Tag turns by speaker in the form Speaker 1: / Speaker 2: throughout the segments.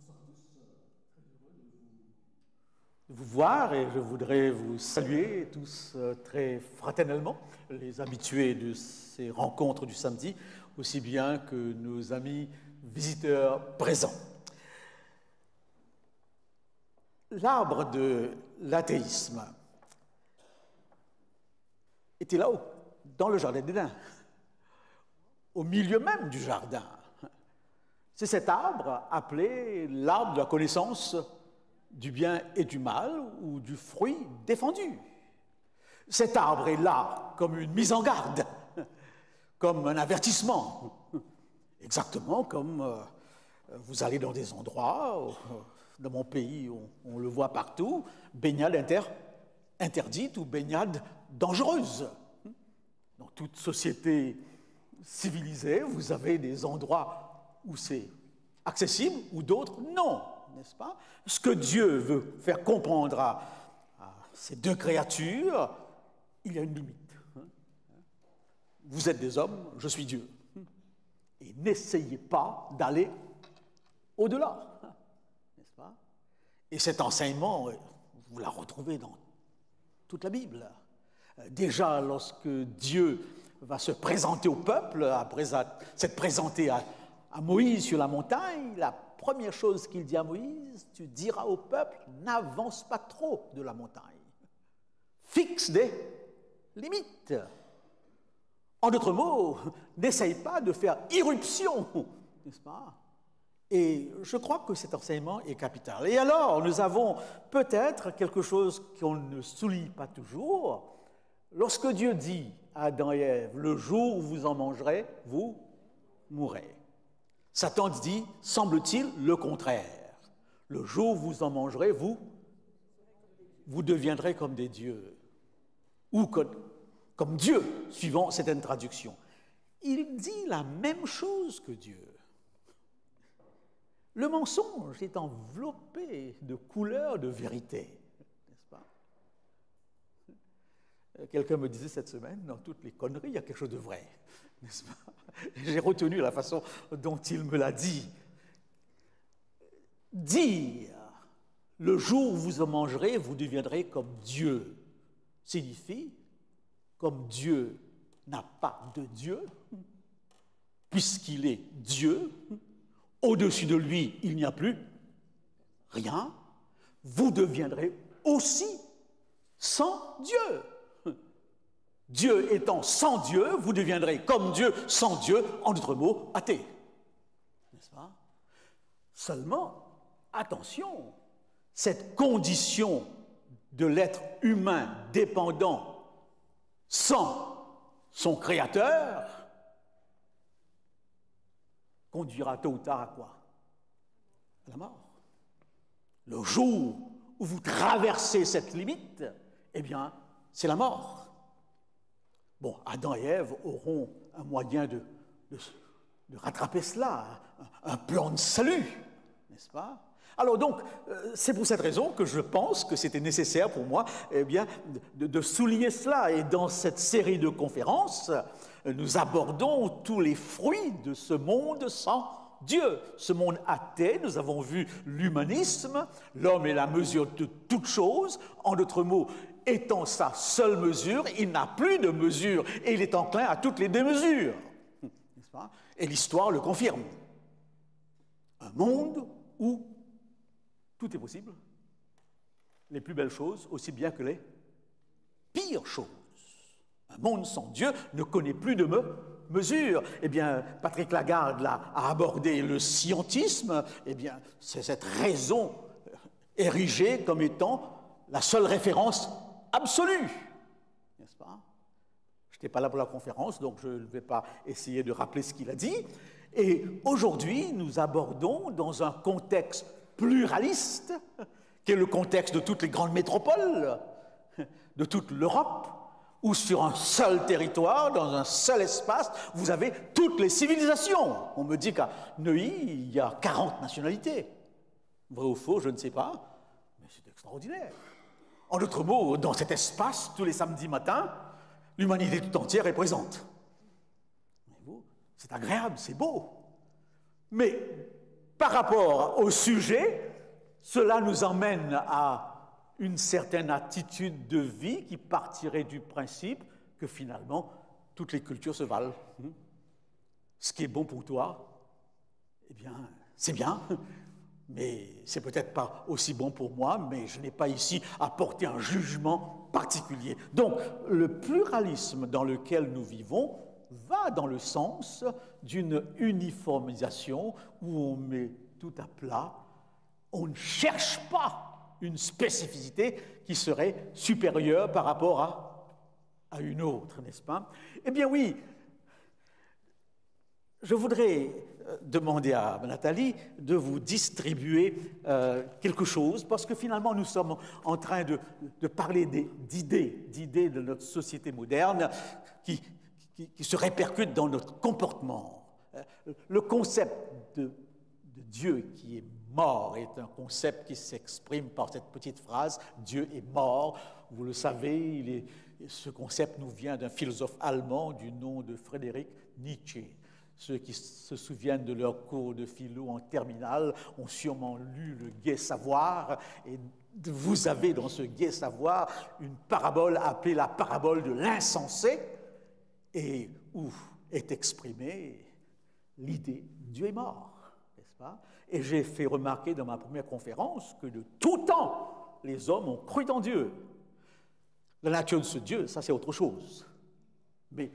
Speaker 1: Bonsoir à tous, très heureux de vous voir et je voudrais vous saluer tous très fraternellement, les habitués de ces rencontres du samedi, aussi bien que nos amis visiteurs présents. L'arbre de l'athéisme était là-haut, dans le jardin d'Éden, au milieu même du jardin. C'est cet arbre appelé l'arbre de la connaissance du bien et du mal ou du fruit défendu. Cet arbre est là comme une mise en garde, comme un avertissement, exactement comme vous allez dans des endroits, dans mon pays on le voit partout, baignade interdite ou baignade dangereuse. Dans toute société civilisée, vous avez des endroits où c'est accessible, ou d'autres non, n'est-ce pas? Ce que Dieu veut faire comprendre à ces deux créatures, il y a une limite. Vous êtes des hommes, je suis Dieu. Et n'essayez pas d'aller au-delà, n'est-ce pas? Et cet enseignement, vous la retrouvez dans toute la Bible. Déjà, lorsque Dieu va se présenter au peuple, après s'être présenté à Moïse sur la montagne, la première chose qu'il dit à Moïse, tu diras au peuple, n'avance pas trop de la montagne. Fixe des limites. En d'autres mots, n'essaye pas de faire irruption, n'est-ce pas? Et je crois que cet enseignement est capital. Et alors, nous avons peut-être quelque chose qu'on ne souligne pas toujours. Lorsque Dieu dit à Adam et Ève, le jour où vous en mangerez, vous mourrez. Satan dit, semble-t-il, le contraire. Le jour où vous en mangerez, vous deviendrez comme des dieux. Ou comme Dieu, suivant certaines traductions. Il dit la même chose que Dieu. Le mensonge est enveloppé de couleurs de vérité, n'est-ce pas? Quelqu'un me disait cette semaine, dans toutes les conneries, il y a quelque chose de vrai, n'est-ce pas? J'ai retenu la façon dont il me l'a dit. Dire, le jour où vous en mangerez, vous deviendrez comme Dieu, signifie, comme Dieu n'a pas de Dieu, puisqu'il est Dieu, au-dessus de lui, il n'y a plus rien, vous deviendrez aussi sans Dieu. Dieu étant sans Dieu, vous deviendrez comme Dieu sans Dieu, en d'autres mots, athée. N'est-ce pas? Seulement, attention, cette condition de l'être humain dépendant sans son Créateur conduira tôt ou tard à quoi? À la mort. Le jour où vous traversez cette limite, eh bien, c'est la mort. Bon, Adam et Ève auront un moyen de rattraper cela, un plan de salut, n'est-ce pas? Alors donc, c'est pour cette raison que je pense que c'était nécessaire pour moi eh bien, de souligner cela. Et dans cette série de conférences, nous abordons tous les fruits de ce monde sans Dieu. Ce monde athée, nous avons vu l'humanisme, l'homme est la mesure de toute chose, en d'autres mots, étant sa seule mesure, il n'a plus de mesure et il est enclin à toutes les démesures. N'est-ce pas? Et l'histoire le confirme. Un monde où tout est possible, les plus belles choses aussi bien que les pires choses. Un monde sans Dieu ne connaît plus de mesure. Eh bien, Patrick Lagarde a abordé le scientisme. Eh bien, c'est cette raison érigée comme étant la seule référence absolue. N'est-ce pas? Je n'étais pas là pour la conférence, donc je ne vais pas essayer de rappeler ce qu'il a dit. Et aujourd'hui, nous abordons dans un contexte pluraliste, qui est le contexte de toutes les grandes métropoles, de toute l'Europe, où sur un seul territoire, dans un seul espace, vous avez toutes les civilisations. On me dit qu'à Neuilly, il y a 40 nationalités. Vrai ou faux, je ne sais pas, mais c'est extraordinaire. En d'autres mots, dans cet espace, tous les samedis matins, l'humanité tout entière est présente. Voyez-vous, c'est agréable, c'est beau. Mais par rapport au sujet, cela nous emmène à une certaine attitude de vie qui partirait du principe que finalement, toutes les cultures se valent. Ce qui est bon pour toi, eh bien, c'est bien, mais c'est peut-être pas aussi bon pour moi, mais je n'ai pas ici à porter un jugement particulier. Donc, le pluralisme dans lequel nous vivons va dans le sens d'une uniformisation où on met tout à plat, on ne cherche pas une spécificité qui serait supérieure par rapport à une autre, n'est-ce pas? Eh bien oui, je voudrais demander à Nathalie de vous distribuer quelque chose, parce que finalement nous sommes en train de parler d'idées de notre société moderne qui se répercutent dans notre comportement. Le concept de Dieu qui est mort est un concept qui s'exprime par cette petite phrase « Dieu est mort ». Vous le savez, ce concept nous vient d'un philosophe allemand du nom de Friedrich Nietzsche. Ceux qui se souviennent de leur cours de philo en terminale ont sûrement lu le Gai Savoir, et vous avez dans ce Gai Savoir une parabole appelée la parabole de l'insensé, et où est exprimée l'idée « Dieu est mort ». N'est-ce pas? Et j'ai fait remarquer dans ma première conférence que de tout temps, les hommes ont cru en Dieu. La nature de ce Dieu, ça c'est autre chose. Mais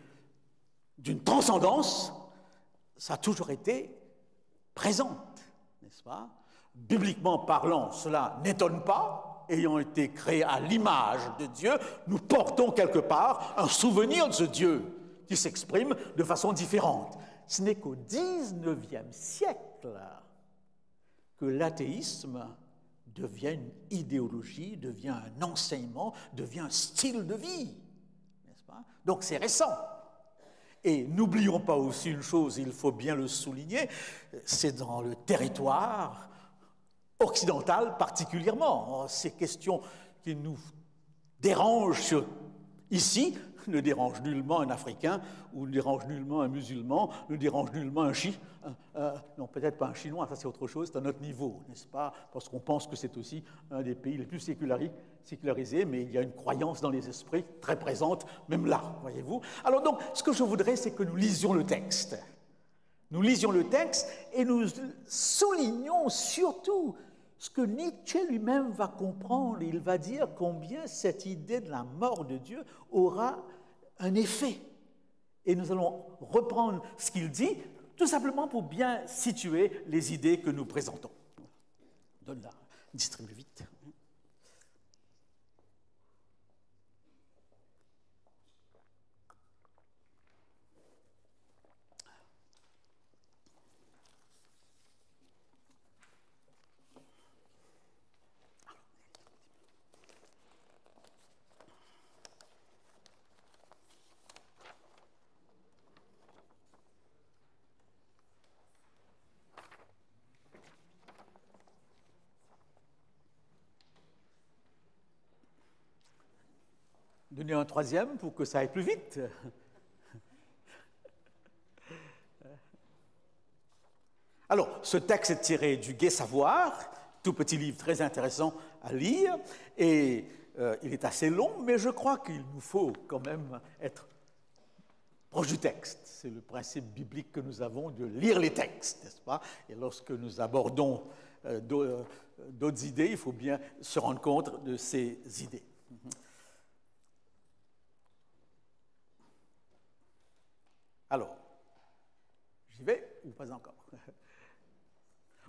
Speaker 1: d'une transcendance, ça a toujours été présente, n'est-ce pas? Bibliquement parlant, cela n'étonne pas. Ayant été créés à l'image de Dieu, nous portons quelque part un souvenir de ce Dieu qui s'exprime de façon différente. Ce n'est qu'au XIXe siècle que l'athéisme devient une idéologie, devient un enseignement, devient un style de vie, n'est-ce pas? Donc c'est récent. Et n'oublions pas aussi une chose, il faut bien le souligner, c'est dans le territoire occidental particulièrement. Ces questions qui nous dérangent ici ne dérangent nullement un Africain, ou ne dérangent nullement un musulman, ne dérangent nullement un non, peut-être pas un Chinois, ça c'est autre chose, c'est un autre niveau, n'est-ce pas? Parce qu'on pense que c'est aussi un des pays les plus sécularisés, mais il y a une croyance dans les esprits très présente, même là, voyez-vous. Alors donc, ce que je voudrais, c'est que nous lisions le texte. Nous lisions le texte et nous soulignons surtout ce que Nietzsche lui-même va comprendre. Il va dire combien cette idée de la mort de Dieu aura un effet. Et nous allons reprendre ce qu'il dit, tout simplement pour bien situer les idées que nous présentons. Donne-la, distribue vite. Donner un troisième pour que ça aille plus vite. Alors, ce texte est tiré du Gai Savoir, tout petit livre très intéressant à lire, et il est assez long, mais je crois qu'il nous faut quand même être proche du texte. C'est le principe biblique que nous avons de lire les textes, n'est-ce pas? Et lorsque nous abordons d'autres idées, il faut bien se rendre compte de ces idées. Alors, j'y vais ou pas encore?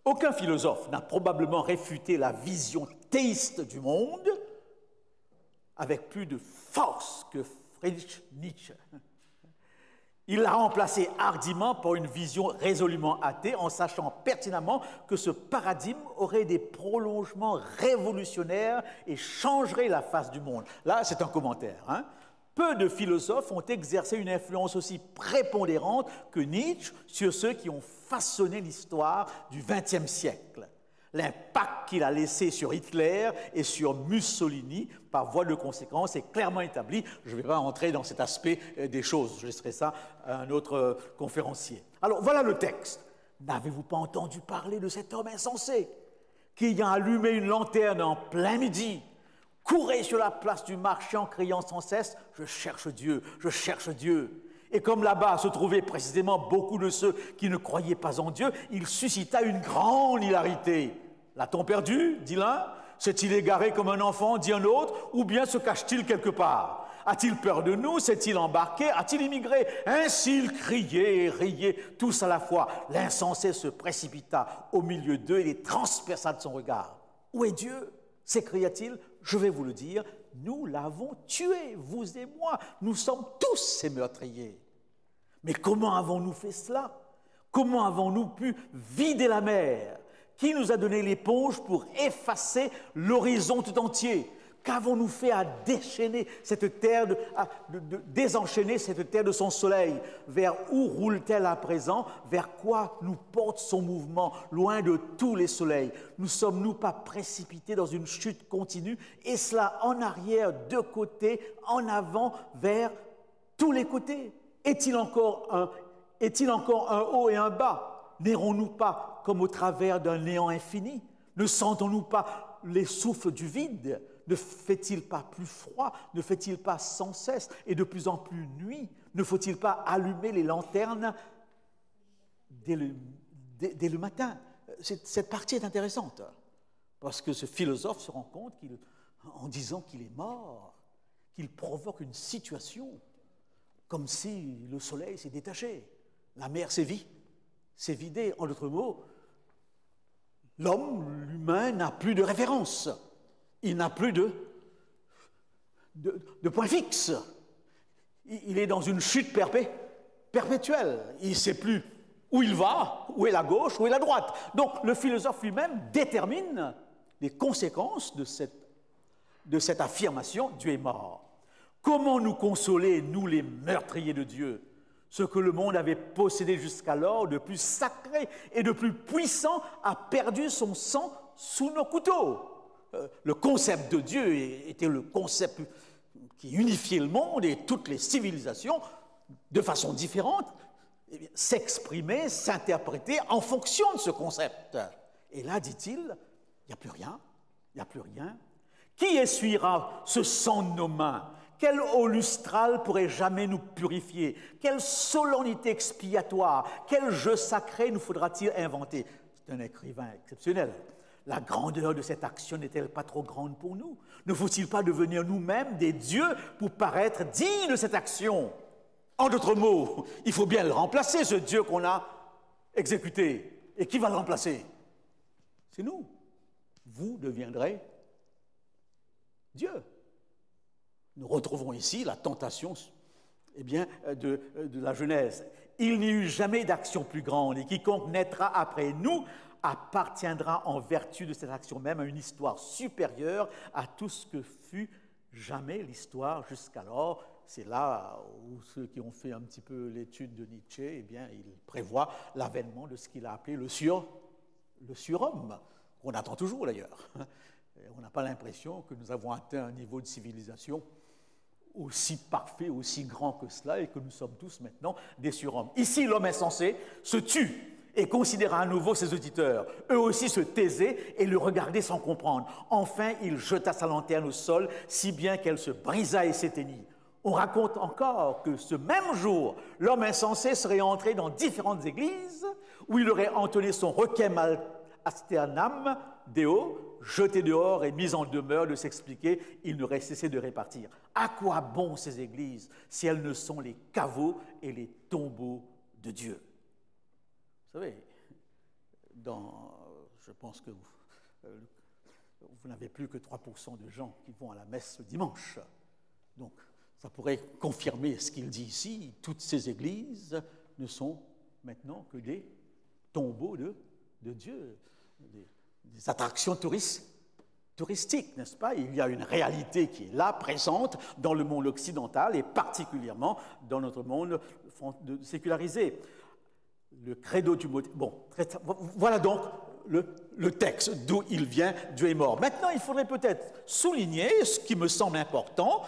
Speaker 1: Aucun philosophe n'a probablement réfuté la vision théiste du monde avec plus de force que Friedrich Nietzsche. Il l'a remplacé hardiment par une vision résolument athée en sachant pertinemment que ce paradigme aurait des prolongements révolutionnaires et changerait la face du monde. Là, c'est un commentaire, hein? Peu de philosophes ont exercé une influence aussi prépondérante que Nietzsche sur ceux qui ont façonné l'histoire du XXe siècle. L'impact qu'il a laissé sur Hitler et sur Mussolini, par voie de conséquence, est clairement établi. Je ne vais pas entrer dans cet aspect des choses, je laisserai ça à un autre conférencier. Alors, voilà le texte. N'avez-vous pas entendu parler de cet homme insensé qui, ayant allumé une lanterne en plein midi, courait sur la place du marché en criant sans cesse « Je cherche Dieu, je cherche Dieu ». Et comme là-bas se trouvaient précisément beaucoup de ceux qui ne croyaient pas en Dieu, il suscita une grande hilarité. L'a-t-on perdu, dit l'un? S'est-il égaré comme un enfant, dit un autre? Ou bien se cache-t-il quelque part? A-t-il peur de nous? S'est-il embarqué? A-t-il immigré? Ainsi ils criaient et riaient tous à la fois. L'insensé se précipita au milieu d'eux et les transperça de son regard. « Où est Dieu ?» s'écria-t-il. « Je vais vous le dire, nous l'avons tué, vous et moi. Nous sommes tous ces meurtriers. » Mais comment avons-nous fait cela? Comment avons-nous pu vider la mer? Qui nous a donné l'éponge pour effacer l'horizon tout entier? Qu'avons-nous fait à déchaîner cette terre, à désenchaîner cette terre de son soleil? Vers où roule-t-elle à présent? Vers quoi nous porte son mouvement, loin de tous les soleils? Ne sommes-nous pas précipités dans une chute continue, et cela en arrière, de côté, en avant, vers tous les côtés? Est-il encore un haut et un bas? N'errons-nous pas comme au travers d'un néant infini? Ne sentons-nous pas les souffles du vide? Ne fait-il pas plus froid? Ne fait-il pas sans cesse et de plus en plus nuit? Ne faut-il pas allumer les lanternes dès le matin? Cette partie est intéressante, parce que ce philosophe se rend compte en disant qu'il est mort, qu'il provoque une situation comme si le soleil s'est détaché, la mer s'est vidée. En d'autres mots, l'humain n'a plus de référence. Il n'a plus de point fixe. Il est dans une chute perpétuelle. Il ne sait plus où il va, où est la gauche, où est la droite. Donc le philosophe lui-même détermine les conséquences de cette affirmation « Dieu est mort ». Comment nous consoler, nous les meurtriers de Dieu? Ce que le monde avait possédé jusqu'alors, de plus sacré et de plus puissant, a perdu son sang sous nos couteaux. Le concept de Dieu était le concept qui unifiait le monde et toutes les civilisations de façon différente, s'exprimer, s'interpréter en fonction de ce concept. Et là, dit-il, il n'y a plus rien, il n'y a plus rien. Qui essuiera ce sang de nos mains? Quelle eau lustrale pourrait jamais nous purifier? Quelle solennité expiatoire? Quel jeu sacré nous faudra-t-il inventer? C'est un écrivain exceptionnel. La grandeur de cette action n'est-elle pas trop grande pour nous? Ne faut-il pas devenir nous-mêmes des dieux pour paraître dignes de cette action? En d'autres mots, il faut bien le remplacer, ce Dieu qu'on a exécuté. Et qui va le remplacer? C'est nous. Vous deviendrez Dieu. Nous retrouvons ici la tentation de la Genèse. Il n'y eut jamais d'action plus grande, et quiconque naîtra après nous appartiendra en vertu de cette action même à une histoire supérieure à tout ce que fut jamais l'histoire jusqu'alors. C'est là où ceux qui ont fait un petit peu l'étude de Nietzsche, ils prévoient l'avènement de ce qu'il a appelé le surhomme, qu'on attend toujours d'ailleurs. On n'a pas l'impression que nous avons atteint un niveau de civilisation aussi parfait, aussi grand que cela, et que nous sommes tous maintenant des surhommes. Ici, l'homme insensé se tue et considéra à nouveau ses auditeurs. Eux aussi se taisaient et le regardaient sans comprendre. Enfin, il jeta sa lanterne au sol, si bien qu'elle se brisa et s'éteignit. On raconte encore que ce même jour, l'homme insensé serait entré dans différentes églises où il aurait entonné son requiem asternam Deo, jeté dehors et mis en demeure de s'expliquer, il n'aurait cessé de répartir. À quoi bon ces églises si elles ne sont les caveaux et les tombeaux de Dieu? Vous savez, je pense que vous n'avez plus que 3% de gens qui vont à la messe le dimanche. Donc, ça pourrait confirmer ce qu'il dit ici. Toutes ces églises ne sont maintenant que des tombeaux de Dieu, des attractions touristiques, n'est-ce pas? Il y a une réalité qui est là, présente dans le monde occidental et particulièrement dans notre monde sécularisé. Le credo du mot... Bon, voilà donc le texte d'où il vient, Dieu est mort. Maintenant, il faudrait peut-être souligner ce qui me semble important.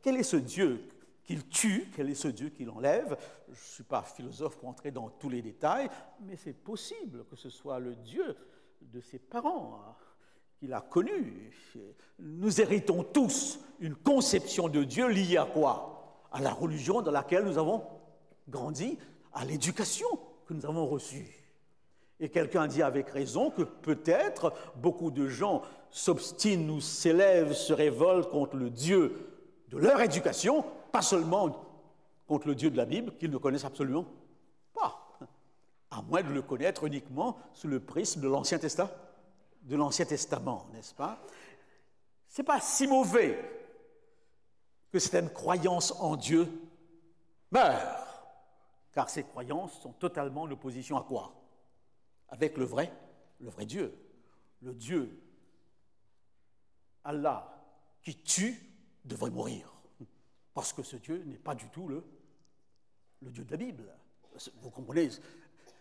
Speaker 1: Quel est ce Dieu qu'il tue, quel est ce Dieu qui l'enlève. Je ne suis pas philosophe pour entrer dans tous les détails, mais c'est possible que ce soit le Dieu de ses parents qu'il a connu. Nous héritons tous une conception de Dieu liée à quoi? À la religion dans laquelle nous avons grandi, à l'éducation que nous avons reçue. Et quelqu'un dit avec raison que peut-être beaucoup de gens s'obstinent ou s'élèvent, se révoltent contre le Dieu de leur éducation, pas seulement contre le Dieu de la Bible, qu'ils ne connaissent absolument pas, à moins de le connaître uniquement sous le prisme de l'Ancien Testament, n'est-ce pas? Ce n'est pas si mauvais que certaines croyances en Dieu meurent, car ces croyances sont totalement en opposition à quoi? Avec le vrai Dieu. Le Dieu, Allah, qui tue, devrait mourir. Parce que ce Dieu n'est pas du tout le Dieu de la Bible. Vous comprenez?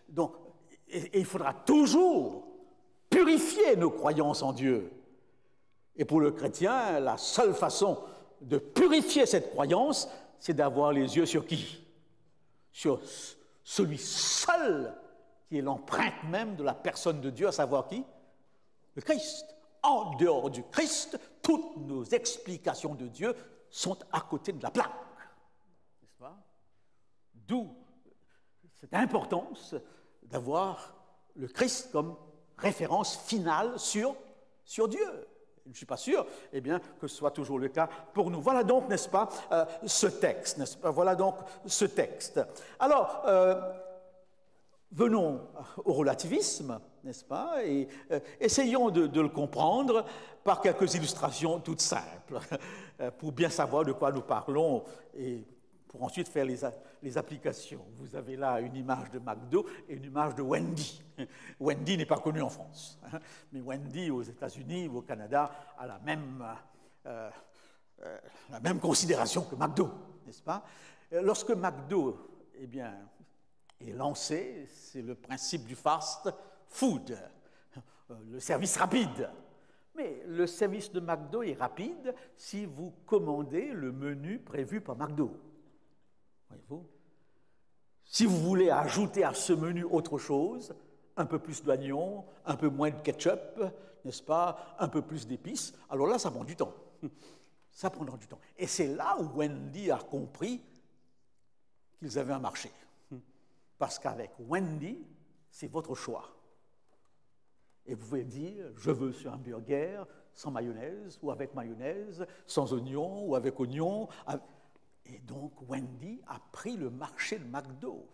Speaker 1: Donc, et il faudra toujours purifier nos croyances en Dieu. Et pour le chrétien, la seule façon de purifier cette croyance, c'est d'avoir les yeux sur qui? Sur celui seul qui est l'empreinte même de la personne de Dieu, à savoir qui? Le Christ. En dehors du Christ, toutes nos explications de Dieu sont à côté de la plaque. N'est-ce pas? D'où cette importance d'avoir le Christ comme référence finale sur Dieu. Je ne suis pas sûr, eh bien, que ce soit toujours le cas pour nous. Voilà donc, n'est-ce pas, ce texte, n'est-ce pas? Voilà donc ce texte. Alors, venons au relativisme, n'est-ce pas, et essayons de le comprendre par quelques illustrations toutes simples, pour bien savoir de quoi nous parlons et pour ensuite faire les applications. Vous avez là une image de McDo et une image de Wendy. Wendy n'est pas connue en France, mais Wendy aux États-Unis ou au Canada a la même considération que McDo, n'est-ce pas? Lorsque McDo, eh bien, est lancé, c'est le principe du fast food, le service rapide. Mais le service de McDo est rapide si vous commandez le menu prévu par McDo. Voyez-vous? Si vous voulez ajouter à ce menu autre chose, un peu plus d'oignons, un peu moins de ketchup, n'est-ce pas, un peu plus d'épices, alors là, ça prend du temps. Ça prendra du temps. Et c'est là où Wendy a compris qu'ils avaient un marché. Parce qu'avec Wendy, c'est votre choix. Et vous pouvez dire, je veux ce hamburger sans mayonnaise, ou avec mayonnaise, sans oignon, ou avec oignon. Et donc, Wendy a pris le marché de McDo.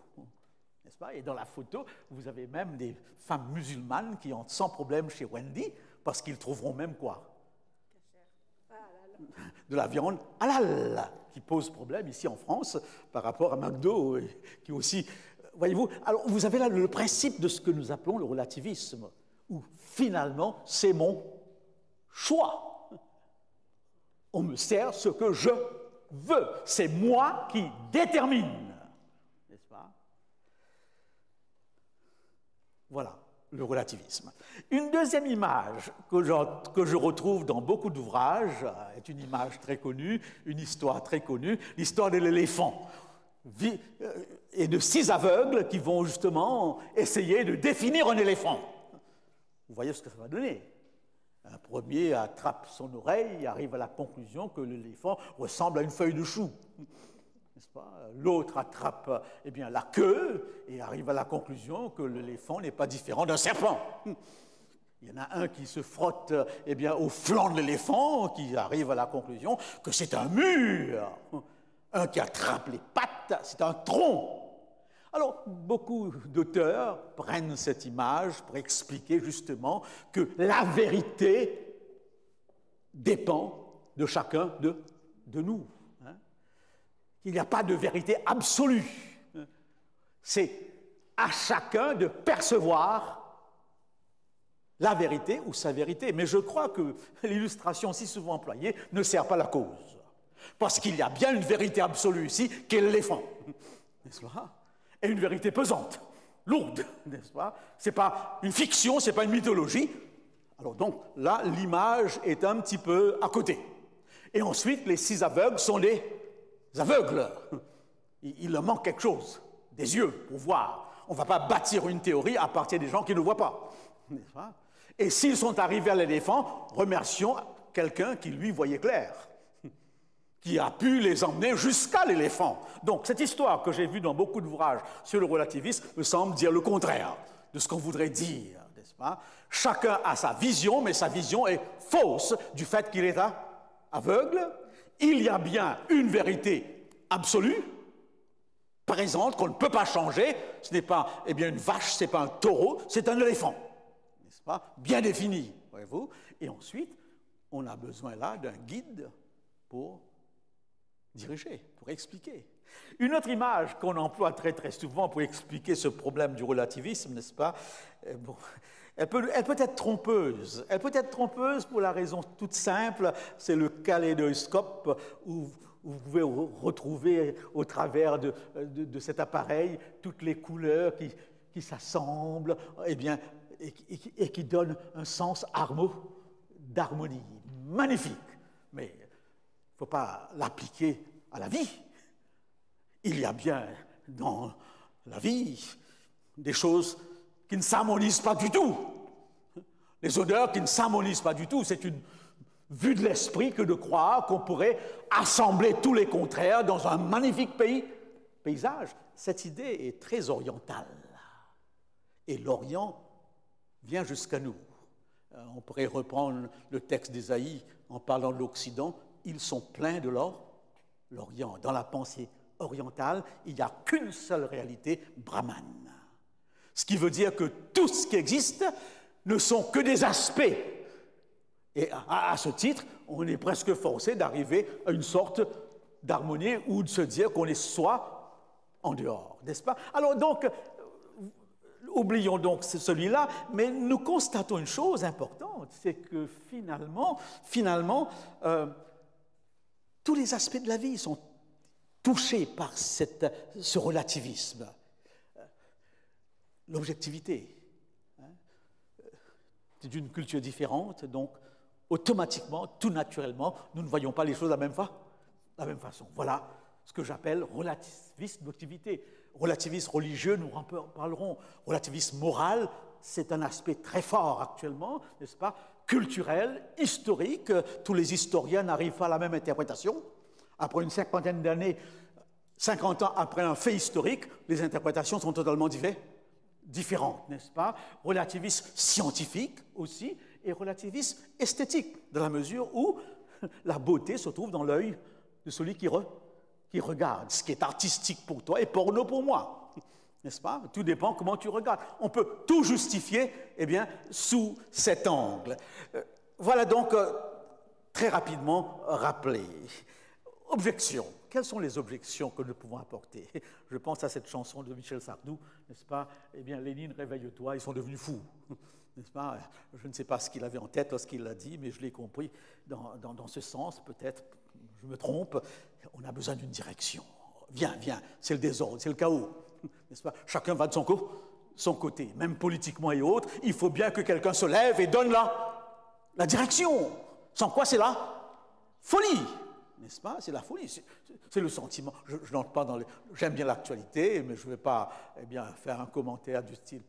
Speaker 1: N'est-ce pas? Et dans la photo, vous avez même des femmes musulmanes qui entrent sans problème chez Wendy, parce qu'ils trouveront même quoi? De la viande halal, qui pose problème ici en France par rapport à McDo, qui aussi... Voyez-vous, alors vous avez là le principe de ce que nous appelons le relativisme, où finalement c'est mon choix. On me sert ce que je veux, c'est moi qui détermine, n'est-ce pas? Voilà le relativisme. Une deuxième image que je retrouve dans beaucoup d'ouvrages est une image très connue, une histoire très connue, l'histoire de l'éléphant. Et de 6 aveugles qui vont justement essayer de définir un éléphant. Vous voyez ce que ça va donner. Un premier attrape son oreille et arrive à la conclusion que l'éléphant ressemble à une feuille de chou. N'est-ce pas? L'autre attrape eh bien, la queue et arrive à la conclusion que l'éléphant n'est pas différent d'un serpent. Il y en a un qui se frotte eh bien, au flanc de l'éléphant, qui arrive à la conclusion que c'est un mur. Un qui attrape les pattes, c'est un tronc. Alors, beaucoup d'auteurs prennent cette image pour expliquer justement que la vérité dépend de chacun de nous. Hein? Qu'il n'y a pas de vérité absolue. C'est à chacun de percevoir la vérité ou sa vérité. Mais je crois que l'illustration si souvent employée ne sert pas la cause. Parce qu'il y a bien une vérité absolue ici, qui est l'éléphant, n'est-ce pas? Et une vérité pesante, lourde, n'est-ce pas? Ce n'est pas une fiction, ce n'est pas une mythologie. Alors donc, là, l'image est un petit peu à côté. Et ensuite, les 6 aveugles sont les aveugles. Il leur manque quelque chose, des yeux pour voir. On ne va pas bâtir une théorie à partir des gens qui ne voient pas. N'est-ce pas? Et s'ils sont arrivés à l'éléphant, remercions quelqu'un qui lui voyait clair, qui a pu les emmener jusqu'à l'éléphant. Donc cette histoire que j'ai vue dans beaucoup d'ouvrages sur le relativisme me semble dire le contraire de ce qu'on voudrait dire, n'est-ce pas? Chacun a sa vision, mais sa vision est fausse du fait qu'il est aveugle. Il y a bien une vérité absolue, présente, qu'on ne peut pas changer. Ce n'est pas une vache, ce n'est pas un taureau, c'est un éléphant, n'est-ce pas? Bien défini, voyez-vous. Et ensuite, on a besoin là d'un guide pour diriger, pour expliquer. Une autre image qu'on emploie très très souvent pour expliquer ce problème du relativisme, n'est-ce pas? Bon, elle peut être trompeuse. Elle peut être trompeuse pour la raison toute simple, c'est le kaléidoscope où vous pouvez retrouver au travers de cet appareil toutes les couleurs qui s'assemblent et qui donnent un sens d'harmonie. Magnifique. Mais il ne faut pas l'appliquer à la vie. Il y a bien dans la vie des choses qui ne s'harmonisent pas du tout. Les odeurs qui ne s'harmonisent pas du tout. C'est une vue de l'esprit que de croire qu'on pourrait assembler tous les contraires dans un magnifique paysage. Cette idée est très orientale. Et l'Orient vient jusqu'à nous. On pourrait reprendre le texte d'Ésaïe en parlant de l'Occident. Ils sont pleins de l'Orient. Dans la pensée orientale, il n'y a qu'une seule réalité, Brahman. Ce qui veut dire que tout ce qui existe ne sont que des aspects. Et à ce titre, on est presque forcé d'arriver à une sorte d'harmonie ou de se dire qu'on est soi en dehors, n'est-ce pas? Alors donc, oublions donc celui-là, mais nous constatons une chose importante, c'est que finalement, tous les aspects de la vie sont touchés par ce relativisme. L'objectivité, c'est d'une culture différente, donc automatiquement, tout naturellement, nous ne voyons pas les choses de la même façon. Voilà ce que j'appelle relativisme d'objectivité. Relativisme religieux, nous en parlerons. Relativisme moral, c'est un aspect très fort actuellement, n'est-ce pas? Culturel, historique, tous les historiens n'arrivent pas à la même interprétation. Après une cinquantaine d'années, 50 ans après un fait historique, les interprétations sont totalement différentes, n'est-ce pas? Relativisme scientifique aussi, et relativisme esthétique, dans la mesure où la beauté se trouve dans l'œil de celui qui regarde. Ce qui est artistique pour toi est porno pour moi, n'est-ce pas? Tout dépend comment tu regardes. On peut tout justifier, sous cet angle. Voilà donc, très rapidement, rappelé. Objections. Quelles sont les objections que nous pouvons apporter? Je pense à cette chanson de Michel Sardou, n'est-ce pas? Lénine, réveille-toi, ils sont devenus fous, n'est-ce pas? Je ne sais pas ce qu'il avait en tête lorsqu'il l'a dit, mais je l'ai compris dans ce sens, peut-être, je me trompe, on a besoin d'une direction. Viens, c'est le désordre, c'est le chaos, n'est-ce pas? Chacun va de son côté, même politiquement et autres, il faut bien que quelqu'un se lève et donne la direction. Sans quoi c'est la folie. N'est-ce pas? C'est la folie, c'est le sentiment. Je n'entre pas dans j'aime bien l'actualité, mais je ne vais pas faire un commentaire du style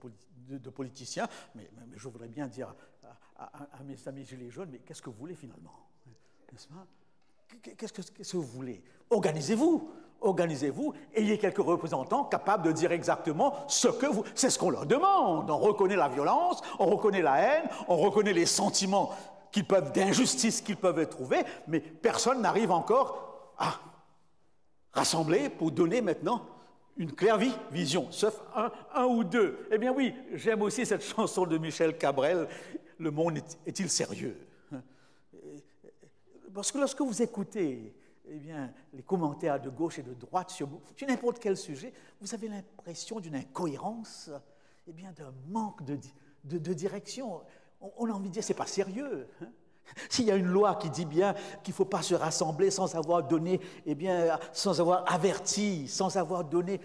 Speaker 1: de politicien, mais je voudrais bien dire à mes amis gilets jaunes, mais qu'est-ce que vous voulez finalement? N'est-ce pas? Qu'est-ce que vous voulez? Organisez-vous, ayez quelques représentants capables de dire exactement ce que vous... C'est ce qu'on leur demande. On reconnaît la violence, on reconnaît la haine, on reconnaît les sentiments d'injustice qu'ils peuvent trouver, mais personne n'arrive encore à rassembler pour donner maintenant une claire vision, sauf un ou deux. Eh bien oui, j'aime aussi cette chanson de Michel Cabrel, « Le monde est-il sérieux ?» Parce que lorsque vous écoutez les commentaires de gauche et de droite sur n'importe quel sujet, vous avez l'impression d'une incohérence, d'un manque de direction. On a envie de dire, c'est pas sérieux. S'il y a une loi qui dit bien qu'il ne faut pas se rassembler sans avoir donné, sans avoir averti, sans avoir donné...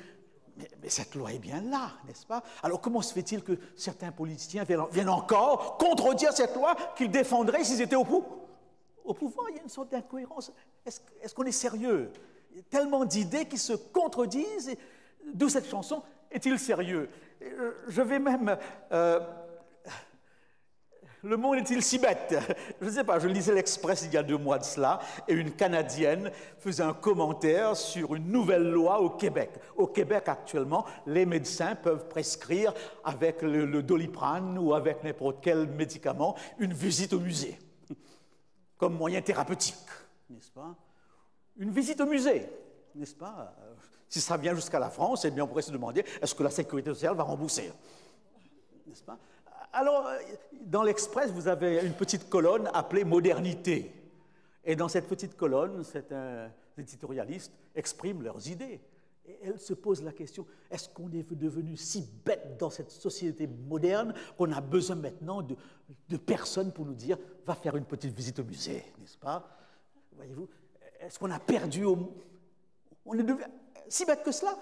Speaker 1: Mais cette loi est bien là, n'est-ce pas? Alors comment se fait-il que certains politiciens viennent encore contredire cette loi qu'ils défendraient s'ils étaient au pouvoir? Il y a une sorte d'incohérence. Est-ce qu'on est sérieux? tellement d'idées qui se contredisent, d'où cette chanson « Est-il sérieux ?» Je vais même... le monde est-il si bête? Je ne sais pas, je lisais l'Express il y a 2 mois de cela, et une Canadienne faisait un commentaire sur une nouvelle loi au Québec. Au Québec, actuellement, les médecins peuvent prescrire avec le Doliprane ou avec n'importe quel médicament une visite au musée, comme moyen thérapeutique, n'est-ce pas? Une visite au musée, n'est-ce pas? Si ça vient jusqu'à la France, eh bien, on pourrait se demander, est-ce que la Sécurité sociale va rembourser? N'est-ce pas? Alors, dans l'Express, vous avez une petite colonne appelée « Modernité ». Et dans cette petite colonne, certains éditorialistes expriment leurs idées. Et elles se posent la question, est-ce qu'on est devenu si bête dans cette société moderne qu'on a besoin maintenant de personnes pour nous dire « va faire une petite visite au musée », n'est-ce pas? Voyez-vous, est-ce qu'on a perdu on est devenu si bête que cela?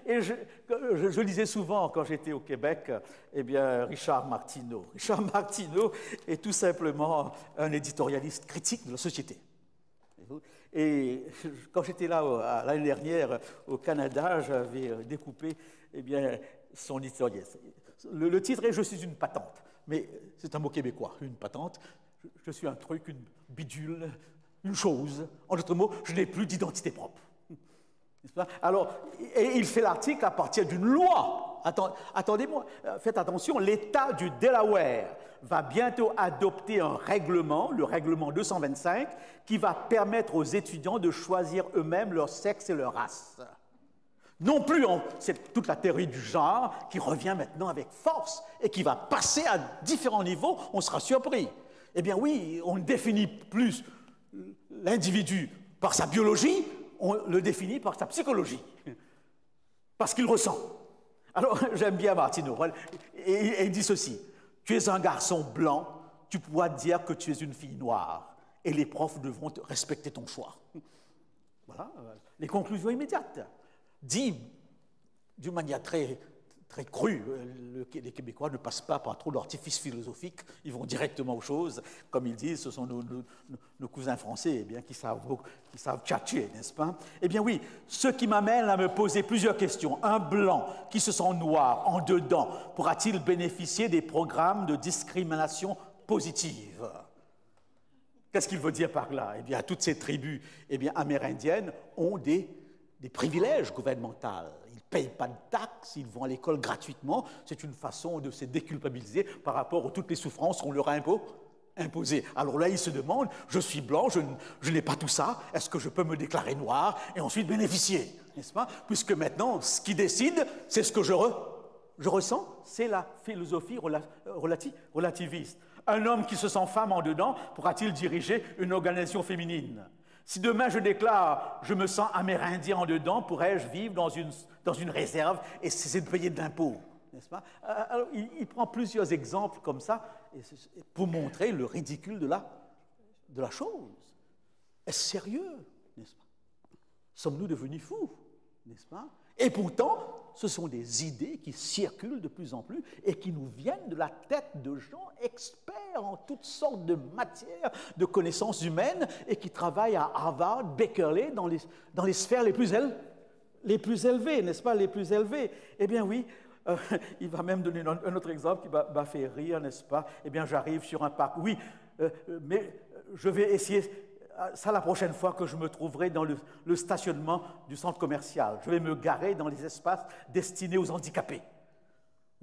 Speaker 1: Et je lisais souvent, quand j'étais au Québec, eh bien, Richard Martineau. Richard Martineau est tout simplement un éditorialiste critique de la société. Et quand j'étais là l'année dernière au Canada, j'avais découpé eh bien, son éditorial. Le titre est « Je suis une patente », mais c'est un mot québécois, une patente. Je suis un truc, une bidule, une chose. En d'autres mots, je n'ai plus d'identité propre. Alors, et il fait l'article à partir d'une loi. Attendez-moi, faites attention, l'État du Delaware va bientôt adopter un règlement, le règlement 225, qui va permettre aux étudiants de choisir eux-mêmes leur sexe et leur race. Non plus, c'est toute la théorie du genre qui revient maintenant avec force et qui va passer à différents niveaux, on sera surpris. Eh bien oui, on ne définit plus l'individu par sa biologie, on le définit par sa psychologie, parce qu'il ressent. Alors, j'aime bien Martineau, et il dit ceci, « Tu es un garçon blanc, tu pourras dire que tu es une fille noire, et les profs devront respecter ton choix. » Voilà, les conclusions immédiates. Dit d'une manière très crue, les Québécois ne passent pas par trop d'artifices philosophiques, ils vont directement aux choses. Comme ils disent, ce sont nos cousins français eh bien, qui savent tchatcher, n'est-ce pas? Eh bien oui, ce qui m'amène à me poser plusieurs questions. Un blanc qui se sent noir en dedans pourra-t-il bénéficier des programmes de discrimination positive? Qu'est-ce qu'il veut dire par là? Eh bien, toutes ces tribus eh bien, amérindiennes ont des privilèges gouvernementaux. Ils ne payent pas de taxes, ils vont à l'école gratuitement. C'est une façon de se déculpabiliser par rapport à toutes les souffrances qu'on leur a imposées. Alors là, ils se demandent, je suis blanc, je n'ai pas tout ça, est-ce que je peux me déclarer noir et ensuite bénéficier, n'est-ce pas? Puisque maintenant, ce qui décide, c'est ce que je ressens, c'est la philosophie relativiste. Un homme qui se sent femme en dedans pourra-t-il diriger une organisation féminine? Si demain je déclare « je me sens amérindien en dedans », pourrais-je vivre dans une réserve et cesser de payer de l'impôt, n'est-ce pas? Alors, il prend plusieurs exemples comme ça pour montrer le ridicule de la chose. Est-ce sérieux, n'est-ce pas? Sommes-nous devenus fous, n'est-ce pas? Et pourtant, ce sont des idées qui circulent de plus en plus et qui nous viennent de la tête de gens experts en toutes sortes de matières de connaissances humaines et qui travaillent à Harvard, Berkeley, dans les sphères les plus élevées, n'est-ce pas, les plus élevées. Eh bien oui, il va même donner un autre exemple qui m'a fait rire, n'est-ce pas? Eh bien j'arrive sur un parc, oui, mais je vais essayer... Ça, la prochaine fois que je me trouverai dans le stationnement du centre commercial. Je vais me garer dans les espaces destinés aux handicapés.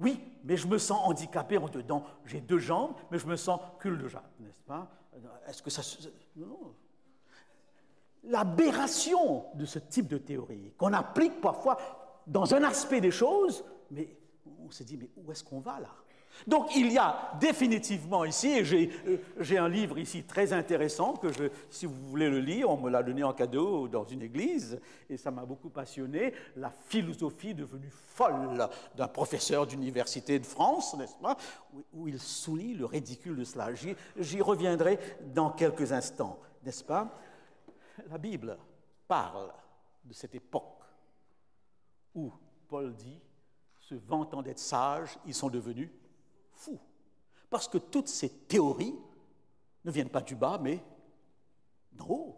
Speaker 1: Oui, mais je me sens handicapé en dedans. J'ai 2 jambes, mais je me sens cul de jatte, n'est-ce pas? Est-ce que ça... Non. L'aberration de ce type de théorie, qu'on applique parfois dans un aspect des choses, mais on se dit, mais où est-ce qu'on va là? Donc il y a définitivement ici, et j'ai un livre ici très intéressant, que si vous voulez le lire, on me l'a donné en cadeau dans une église, et ça m'a beaucoup passionné, La philosophie devenue folle d'un professeur d'université de France, n'est-ce pas, où il souligne le ridicule de cela. J'y reviendrai dans quelques instants, n'est-ce pas? La Bible parle de cette époque où Paul dit, se vantant d'être sages, ils sont devenus fou. Parce que toutes ces théories ne viennent pas du bas, mais d'en haut,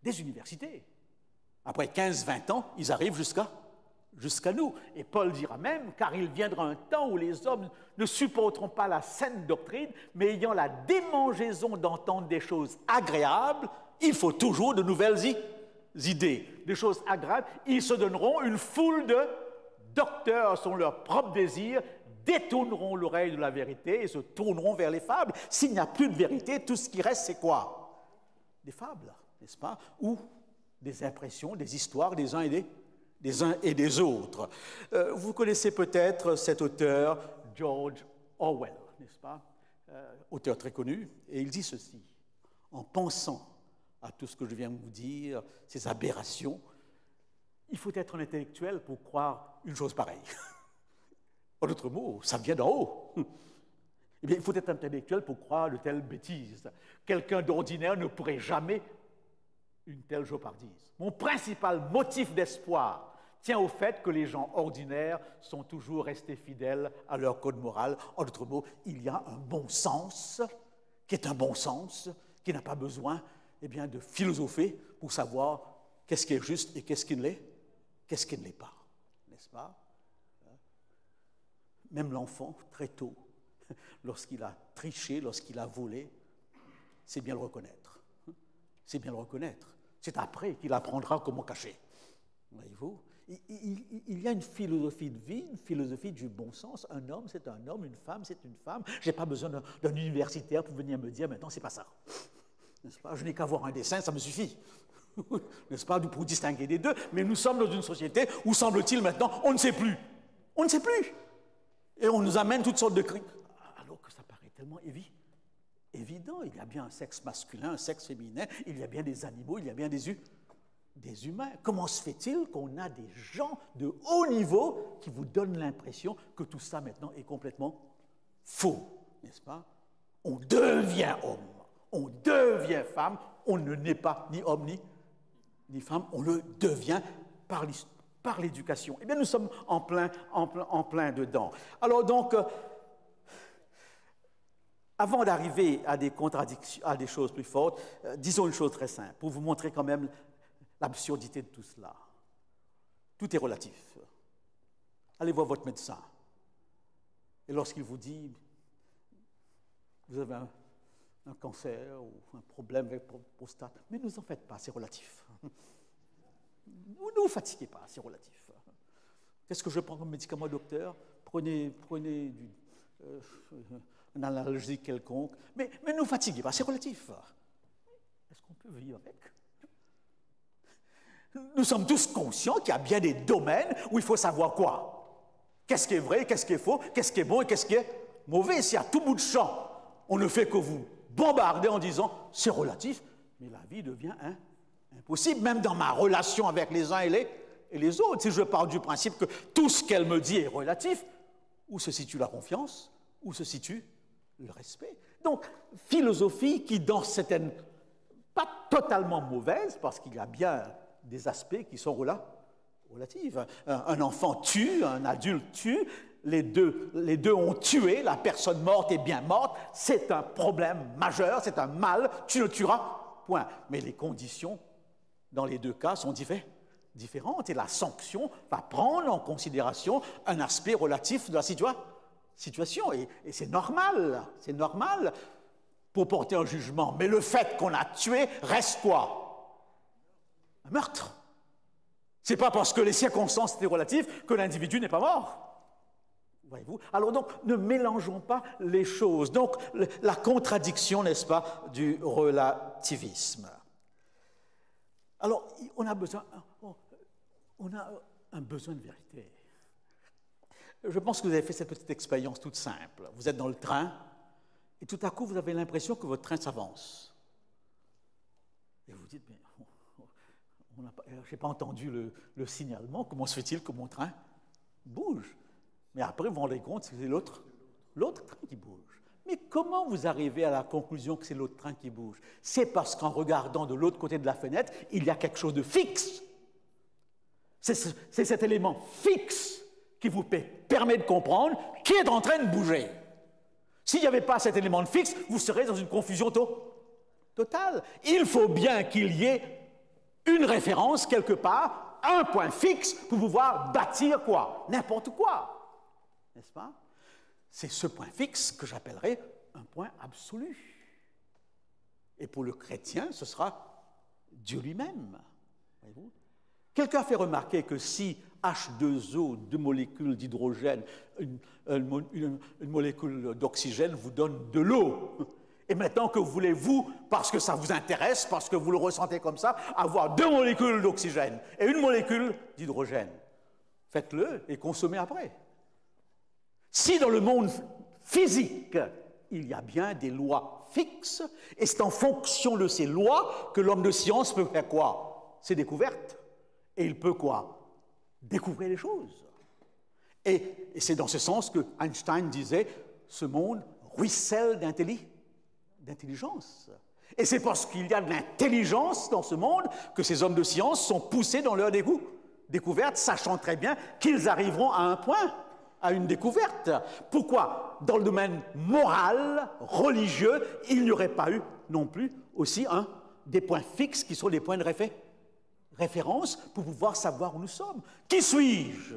Speaker 1: des universités, Après 15-20 ans, ils arrivent jusqu'à nous. Et Paul dira même, car il viendra un temps où les hommes ne supporteront pas la saine doctrine, mais ayant la démangeaison d'entendre des choses agréables, il faut toujours de nouvelles idées, des choses agréables. Ils se donneront une foule de docteurs selon leur propre désir, détourneront l'oreille de la vérité et se tourneront vers les fables. S'il n'y a plus de vérité, tout ce qui reste, c'est quoi? Des fables, n'est-ce pas? Ou des impressions, des histoires des uns et des autres. Vous connaissez peut-être cet auteur, George Orwell, n'est-ce pas? Auteur très connu, et il dit ceci, en pensant à tout ce que je viens de vous dire, ces aberrations, il faut être un intellectuel pour croire une chose pareille. En d'autres mots, ça vient d'en haut. Eh bien, il faut être intellectuel pour croire de telles bêtises. Quelqu'un d'ordinaire ne pourrait jamais une telle jopardise. Mon principal motif d'espoir tient au fait que les gens ordinaires sont toujours restés fidèles à leur code moral. En d'autres mots, il y a un bon sens, qui est un bon sens, qui n'a pas besoin de philosopher pour savoir qu'est-ce qui est juste et qu'est-ce qui ne l'est pas, n'est-ce pas? Même l'enfant, très tôt, lorsqu'il a triché, lorsqu'il a volé, c'est bien le reconnaître. C'est bien le reconnaître. C'est après qu'il apprendra comment cacher. Voyez-vous? Il y a une philosophie de vie, une philosophie du bon sens. Un homme, c'est un homme, une femme, c'est une femme. Je n'ai pas besoin d'un universitaire pour venir me dire maintenant, c'est pas ça. N'est-ce pas? Je n'ai qu'à voir un dessin, ça me suffit. N'est-ce pas? Pour distinguer les deux. Mais nous sommes dans une société où, semble-t-il, maintenant, on ne sait plus. On ne sait plus. Et on nous amène toutes sortes de cris. Alors que ça paraît tellement évident. Il y a bien un sexe masculin, un sexe féminin, il y a bien des animaux, il y a bien des humains. Comment se fait-il qu'on a des gens de haut niveau qui vous donnent l'impression que tout ça maintenant est complètement faux, n'est-ce pas? On devient homme, on devient femme, on ne naît pas ni homme ni femme, on le devient par l'éducation. Eh bien, nous sommes en plein dedans. Alors donc, avant d'arriver à des contradictions, à des choses plus fortes, disons une chose très simple, pour vous montrer quand même l'absurdité de tout cela. Tout est relatif. Allez voir votre médecin. Et lorsqu'il vous dit, vous avez un cancer ou un problème avec prostate, mais ne vous en faites pas, c'est relatif. Ne vous fatiguez pas, c'est relatif. Qu'est-ce que je prends comme médicament, docteur? Prenez un analgésique quelconque, mais ne vous fatiguez pas, c'est relatif. Est-ce qu'on peut vivre avec? Nous sommes tous conscients qu'il y a bien des domaines où il faut savoir quoi. Qu'est-ce qui est vrai, qu'est-ce qui est faux, qu'est-ce qui est bon et qu'est-ce qui est mauvais. Si à tout bout de champ, on ne fait que vous bombarder en disant c'est relatif, mais la vie devient impossible, même dans ma relation avec les uns et les autres. Si je pars du principe que tout ce qu'elle me dit est relatif, où se situe la confiance? Où se situe le respect? Donc, philosophie qui, dans certaines, pas totalement mauvaise, parce qu'il y a bien des aspects qui sont relatifs. Un enfant tue, un adulte tue, les deux ont tué, la personne morte est bien morte, c'est un problème majeur, c'est un mal, tu ne tueras, point. Mais les conditions, dans les deux cas, sont différentes, et la sanction va prendre en considération un aspect relatif de la situation, et c'est normal pour porter un jugement. Mais le fait qu'on a tué reste quoi? Un meurtre. Ce n'est pas parce que les circonstances étaient relatives que l'individu n'est pas mort. Voyez-vous? Alors donc, ne mélangeons pas les choses. Donc, la contradiction, n'est-ce pas, du relativisme. Alors, on a un besoin de vérité. Je pense que vous avez fait cette petite expérience toute simple. Vous êtes dans le train, et tout à coup, vous avez l'impression que votre train s'avance. Et vous dites, mais je n'ai pas entendu le signalement, comment se fait-il que mon train bouge? Mais après, vous vous rendez compte que c'est l'autre train qui bouge. Mais comment vous arrivez à la conclusion que c'est l'autre train qui bouge? C'est parce qu'en regardant de l'autre côté de la fenêtre, il y a quelque chose de fixe. C'est cet élément fixe qui vous permet de comprendre qui est en train de bouger. S'il n'y avait pas cet élément de fixe, vous serez dans une confusion totale. Il faut bien qu'il y ait une référence quelque part, un point fixe pour pouvoir bâtir quoi? N'importe quoi. N'est-ce pas? C'est ce point fixe que j'appellerais un point absolu. Et pour le chrétien, ce sera Dieu lui-même. Voyez-vous? Quelqu'un a fait remarquer que si H2O, deux molécules d'hydrogène, une molécule d'oxygène vous donne de l'eau, et maintenant que voulez-vous, parce que ça vous intéresse, parce que vous le ressentez comme ça, avoir deux molécules d'oxygène et une molécule d'hydrogène, faites-le et consommez après. Si dans le monde physique, il y a bien des lois fixes, et c'est en fonction de ces lois que l'homme de science peut faire quoi? Ses découvertes. Et il peut quoi? Découvrir les choses. Et c'est dans ce sens que Einstein disait, ce monde ruisselle d'intelligence. Et c'est parce qu'il y a de l'intelligence dans ce monde que ces hommes de science sont poussés dans leur découverte, sachant très bien qu'ils arriveront à un point, à une découverte. Pourquoi? Dans le domaine moral, religieux, il n'y aurait pas eu non plus aussi des points fixes qui sont des points de référence pour pouvoir savoir où nous sommes. Qui suis-je?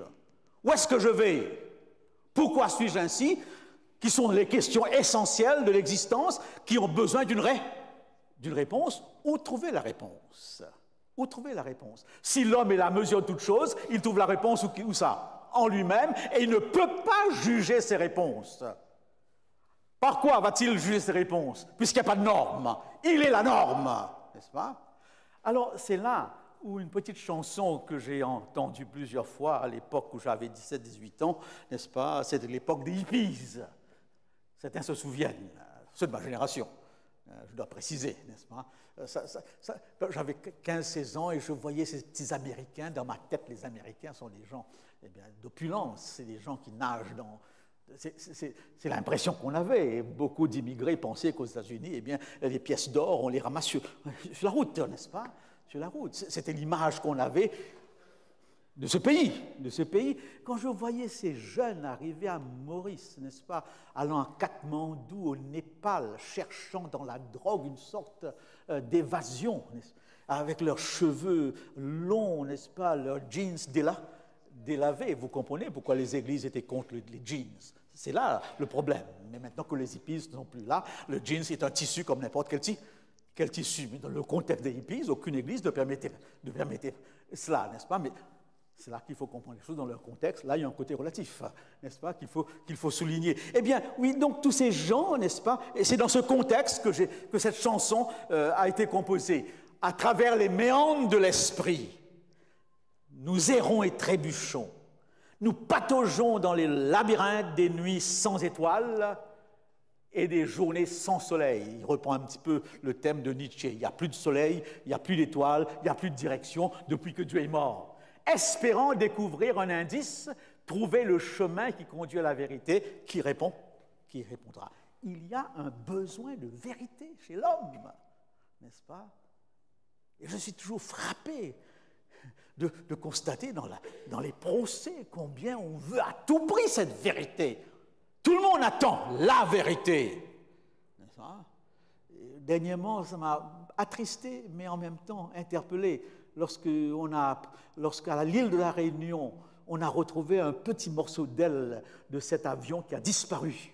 Speaker 1: Où est-ce que je vais? Pourquoi suis-je ainsi? Qui sont les questions essentielles de l'existence qui ont besoin d'une réponse. Où trouver la réponse? Où trouver la réponse? Si l'homme est la mesure de toute chose, il trouve la réponse où ça? En lui-même, et il ne peut pas juger ses réponses. Par quoi va-t-il juger ses réponses? Puisqu'il n'y a pas de norme. Il est la norme, n'est-ce pas? Alors, c'est là où une petite chanson que j'ai entendue plusieurs fois à l'époque où j'avais 17-18 ans, n'est-ce pas? C'était l'époque des hippies. Certains se souviennent, ceux de ma génération, je dois préciser, n'est-ce pas? J'avais 15-16 ans et je voyais ces petits Américains, dans ma tête, les Américains sont des gens d'opulence, c'est des gens qui nagent dans... C'est l'impression qu'on avait. Et beaucoup d'immigrés pensaient qu'aux États-Unis, eh bien, les pièces d'or, on les ramasse sur la route, n'est-ce pas? Sur la route. C'était l'image qu'on avait de ce pays. Quand je voyais ces jeunes arriver à Maurice, n'est-ce pas, allant à Katmandou, au Népal, cherchant dans la drogue une sorte d'évasion, avec leurs cheveux longs, n'est-ce pas, leurs jeans délavés. Vous comprenez pourquoi les églises étaient contre les jeans. C'est là le problème. Mais maintenant que les hippies ne sont plus là, le jeans est un tissu comme n'importe quel tissu. Mais dans le contexte des hippies, aucune église ne permettait cela, n'est-ce pas? Mais c'est là qu'il faut comprendre les choses dans leur contexte. Là, il y a un côté relatif, n'est-ce pas, qu'il faut souligner. Eh bien, oui, donc tous ces gens, n'est-ce pas, et c'est dans ce contexte que cette chanson a été composée. À travers les méandres de l'esprit, nous errons et trébuchons. Nous pataugeons dans les labyrinthes des nuits sans étoiles et des journées sans soleil. Il reprend un petit peu le thème de Nietzsche. Il n'y a plus de soleil, il n'y a plus d'étoiles, il n'y a plus de direction depuis que Dieu est mort. Espérant découvrir un indice, trouver le chemin qui conduit à la vérité, qui répondra. Il y a un besoin de vérité chez l'homme, n'est-ce pas? Et je suis toujours frappé de constater dans les procès combien on veut à tout prix cette vérité. Tout le monde attend la vérité. N'est-ce pas? Dernièrement, ça m'a attristé, mais en même temps interpellé, lorsqu'à l'île de la Réunion, on a retrouvé un petit morceau d'aile de cet avion qui a disparu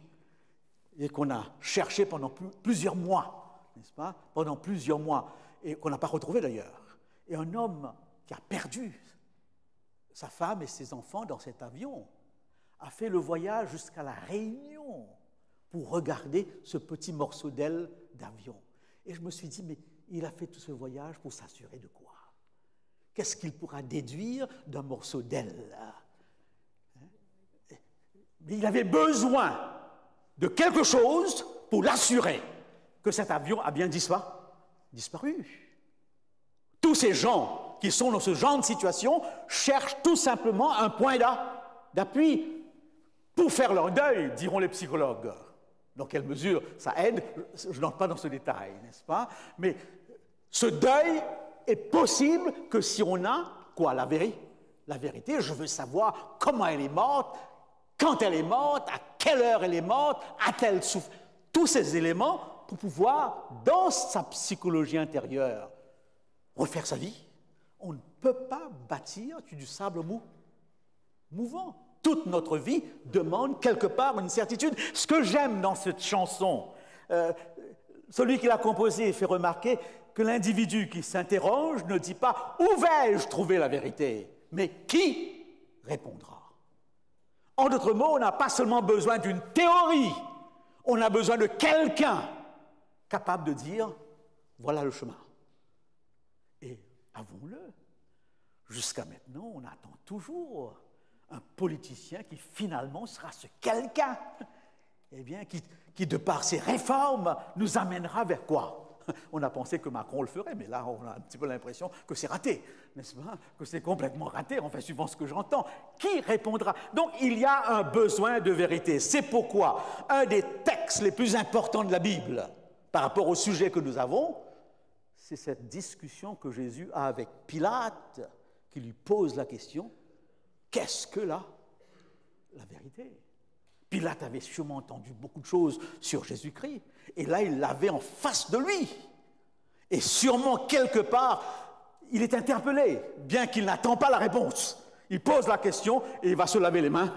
Speaker 1: et qu'on a cherché pendant plusieurs mois, n'est-ce pas? Pendant plusieurs mois, et qu'on n'a pas retrouvé d'ailleurs. Et un homme qui a perdu sa femme et ses enfants dans cet avion a fait le voyage jusqu'à la Réunion pour regarder ce petit morceau d'aile d'avion. Et je me suis dit, mais il a fait tout ce voyage pour s'assurer de quoi? Qu'est-ce qu'il pourra déduire d'un morceau d'aile? Mais il avait besoin de quelque chose pour l'assurer que cet avion a bien disparu. Tous ces gens qui sont dans ce genre de situation cherchent tout simplement un point d'appui pour faire leur deuil, diront les psychologues. Dans quelle mesure ça aide? Je n'entre pas dans ce détail, n'est-ce pas? Mais ce deuil est possible que si on a, quoi, la vérité, je veux savoir comment elle est morte, quand elle est morte, à quelle heure elle est morte, a-t-elle souffert? Tous ces éléments pour pouvoir, dans sa psychologie intérieure, refaire sa vie, On ne peut pas bâtir sur du sable mouvant. Toute notre vie demande quelque part une certitude. Ce que j'aime dans cette chanson, celui qui l'a composée fait remarquer que l'individu qui s'interroge ne dit pas « Où vais-je trouver la vérité ?» mais « Qui répondra ?» En d'autres mots, on n'a pas seulement besoin d'une théorie, on a besoin de quelqu'un capable de dire « Voilà le chemin ». Et avouons-le, jusqu'à maintenant, on attend toujours un politicien qui finalement sera ce quelqu'un, eh bien, qui de par ses réformes nous amènera vers quoi? On a pensé que Macron le ferait, mais là, on a un petit peu l'impression que c'est raté, n'est-ce pas? Que c'est complètement raté, enfin, suivant ce que j'entends. Qui répondra? Donc, il y a un besoin de vérité. C'est pourquoi un des textes les plus importants de la Bible, par rapport au sujet que nous avons, c'est cette discussion que Jésus a avec Pilate, qui lui pose la question, qu'est-ce que la vérité? Pilate avait sûrement entendu beaucoup de choses sur Jésus-Christ, et là, il l'avait en face de lui. Et sûrement, quelque part, il est interpellé, bien qu'il n'attend pas la réponse. Il pose la question et il va se laver les mains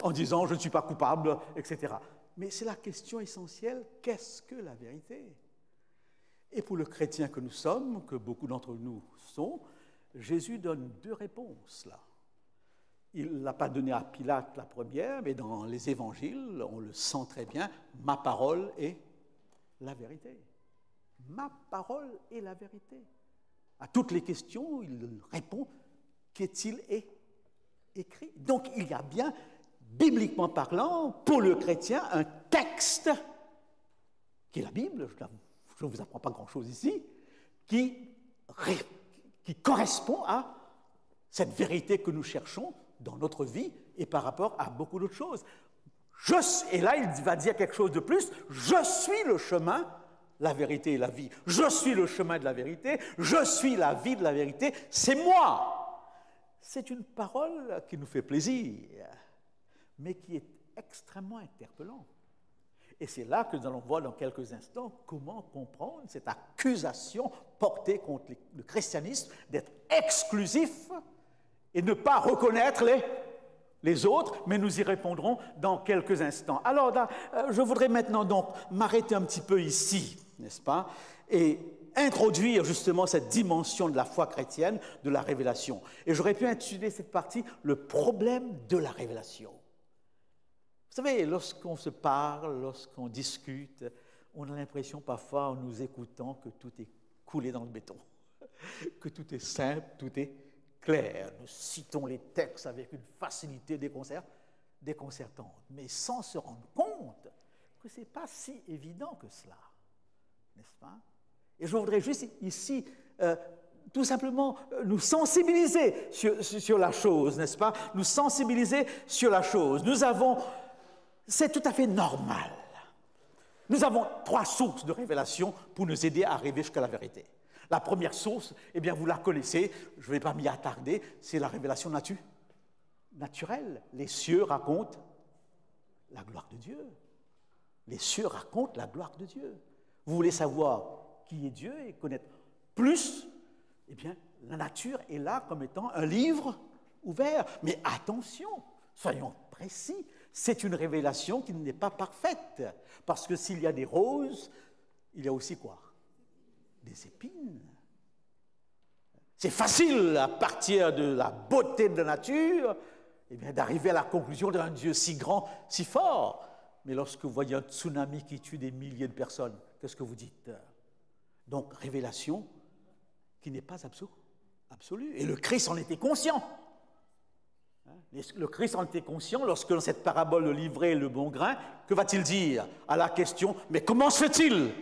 Speaker 1: en disant « je ne suis pas coupable », etc. Mais c'est la question essentielle, qu'est-ce que la vérité? Et pour le chrétien que nous sommes, que beaucoup d'entre nous sont, Jésus donne deux réponses là. Il ne l'a pas donné à Pilate la première, mais dans les évangiles, on le sent très bien, « ma parole est la vérité ». Ma parole est la vérité. À toutes les questions, il répond « qu'est-il écrit ?» Donc il y a bien, bibliquement parlant, pour le chrétien, un texte, qui est la Bible, je ne vous apprends pas grand-chose ici, qui correspond à cette vérité que nous cherchons dans notre vie et par rapport à beaucoup d'autres choses. Et là, il va dire quelque chose de plus. Je suis le chemin, la vérité et la vie. Je suis le chemin de la vérité. Je suis la vie de la vérité. C'est moi. C'est une parole qui nous fait plaisir, mais qui est extrêmement interpellante. Et c'est là que nous allons voir dans quelques instants comment comprendre cette accusation portée contre le christianisme d'être exclusif et ne pas reconnaître les autres, mais nous y répondrons dans quelques instants. Alors, là, je voudrais maintenant donc m'arrêter un petit peu ici, n'est-ce pas, et introduire justement cette dimension de la foi chrétienne, de la révélation. Et j'aurais pu intituler cette partie « Le problème de la révélation ». Vous savez, lorsqu'on se parle, lorsqu'on discute, on a l'impression parfois, en nous écoutant, que tout est coulé dans le béton, que tout est simple, tout est clair. Nous citons les textes avec une facilité déconcertante, mais sans se rendre compte que ce n'est pas si évident que cela, n'est-ce pas? Et je voudrais juste ici tout simplement nous sensibiliser sur la chose, n'est-ce pas? Nous sensibiliser sur la chose. C'est tout à fait normal. Nous avons trois sources de révélation pour nous aider à arriver jusqu'à la vérité. La première source, eh bien, vous la connaissez, je ne vais pas m'y attarder, c'est la révélation naturelle. Les cieux racontent la gloire de Dieu. Les cieux racontent la gloire de Dieu. Vous voulez savoir qui est Dieu et connaître plus, eh bien, la nature est là comme étant un livre ouvert. Mais attention, soyons précis, c'est une révélation qui n'est pas parfaite. Parce que s'il y a des roses, il y a aussi quoi? Des épines. C'est facile, à partir de la beauté de la nature, eh bien, d'arriver à la conclusion d'un Dieu si grand, si fort. Mais lorsque vous voyez un tsunami qui tue des milliers de personnes, qu'est-ce que vous dites? Donc, révélation qui n'est pas absolue. Et le Christ en était conscient. Le Christ en était conscient lorsque, dans cette parabole de l'ivraie et le bon grain, que va-t-il dire à la question « Mais comment se fait-il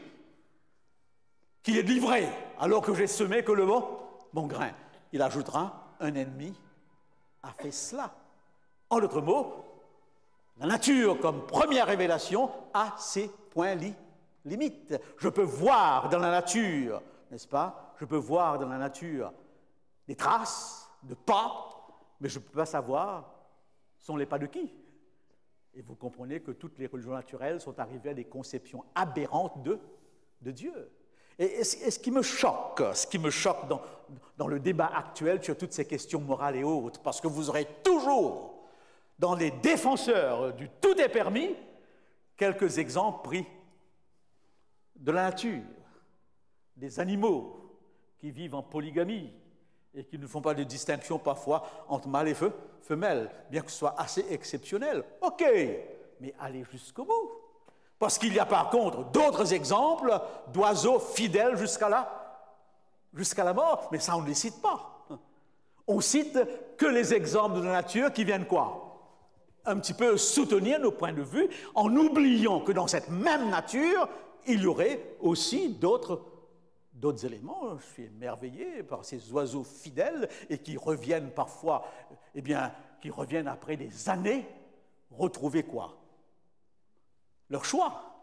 Speaker 1: qu'il est livré alors que j'ai semé que le bon grain ?» Il ajoutera « Un ennemi a fait cela. » En d'autres mots, la nature, comme première révélation, a ses points limites. Je peux voir dans la nature, n'est-ce pas? Je peux voir dans la nature des traces de pas, mais je ne peux pas savoir sont les pas de qui. Et vous comprenez que toutes les religions naturelles sont arrivées à des conceptions aberrantes de Dieu. Et ce qui me choque, dans le débat actuel sur toutes ces questions morales et autres, parce que vous aurez toujours, dans les défenseurs du tout est permis, quelques exemples pris de la nature, des animaux qui vivent en polygamie et qui ne font pas de distinction parfois entre mâle et femelle, bien que ce soit assez exceptionnel. Ok, mais allez jusqu'au bout. Parce qu'il y a par contre d'autres exemples d'oiseaux fidèles jusqu'à la mort, mais ça on ne les cite pas. On cite que les exemples de la nature qui viennent quoi? Un petit peu soutenir nos points de vue en oubliant que dans cette même nature, il y aurait aussi d'autres éléments. Je suis émerveillé par ces oiseaux fidèles et qui reviennent parfois, qui reviennent après des années, retrouver quoi? Leur choix.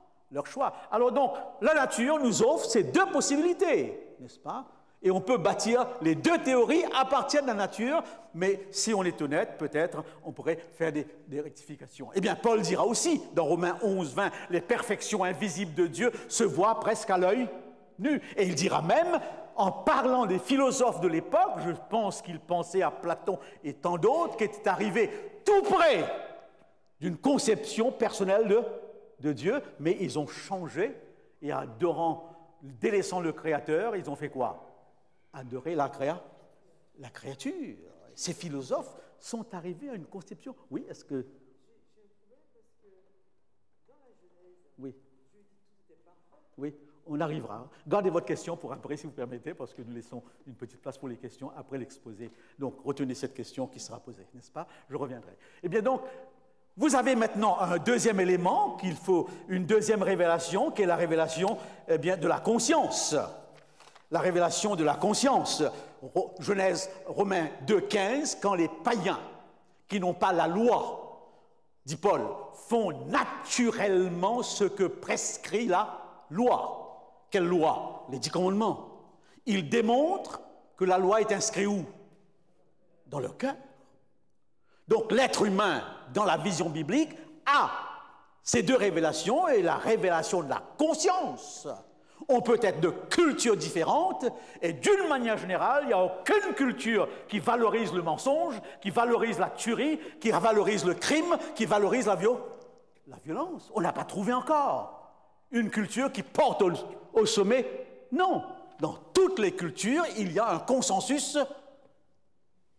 Speaker 1: Alors donc, la nature nous offre ces deux possibilités, n'est-ce pas? Et on peut bâtir les deux théories à partir de la nature, mais si on est honnête, peut-être, on pourrait faire des rectifications. Eh bien, Paul dira aussi, dans Romains 11, 20, les perfections invisibles de Dieu se voient presque à l'œil nu. Et il dira même, en parlant des philosophes de l'époque, je pense qu'il pensait à Platon et tant d'autres, qui étaient arrivés tout près d'une conception personnelle de Dieu, mais ils ont changé et délaissant le Créateur, ils ont fait quoi? Adorer la créature. Ces philosophes sont arrivés à une conception. Oui, est-ce que... Oui. Oui, on arrivera. Gardez votre question pour après, si vous permettez, parce que nous laissons une petite place pour les questions après l'exposé. Donc, retenez cette question qui sera posée, n'est-ce pas? Je reviendrai. Eh bien donc, vous avez maintenant un deuxième élément qu'il faut, une deuxième révélation, qui est la révélation de la conscience. La révélation de la conscience. Genèse, Romains 2,15, quand les païens qui n'ont pas la loi, dit Paul, font naturellement ce que prescrit la loi. Quelle loi? Les 10 commandements. Ils démontrent que la loi est inscrite où? Dans leur cœur. Donc l'être humain, dans la vision biblique, a ces deux révélations et la révélation de la conscience. On peut être de cultures différentes et d'une manière générale, il n'y a aucune culture qui valorise le mensonge, qui valorise la tuerie, qui valorise le crime, qui valorise la violence. On n'a pas trouvé encore une culture qui porte au sommet. Non, dans toutes les cultures, il y a un consensus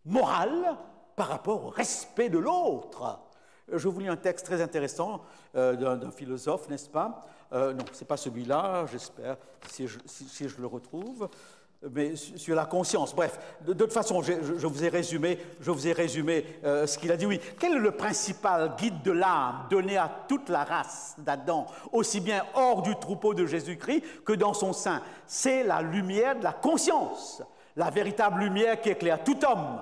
Speaker 1: moral par rapport au respect de l'autre. Je vous lis un texte très intéressant d'un philosophe, n'est-ce pas? Non, ce n'est pas celui-là, j'espère, si je le retrouve, mais sur la conscience. Bref, de toute façon, je vous ai résumé ce qu'il a dit. Oui, quel est le principal guide de l'âme donné à toute la race d'Adam, aussi bien hors du troupeau de Jésus-Christ que dans son sein? C'est la lumière de la conscience, la véritable lumière qui éclaire tout homme.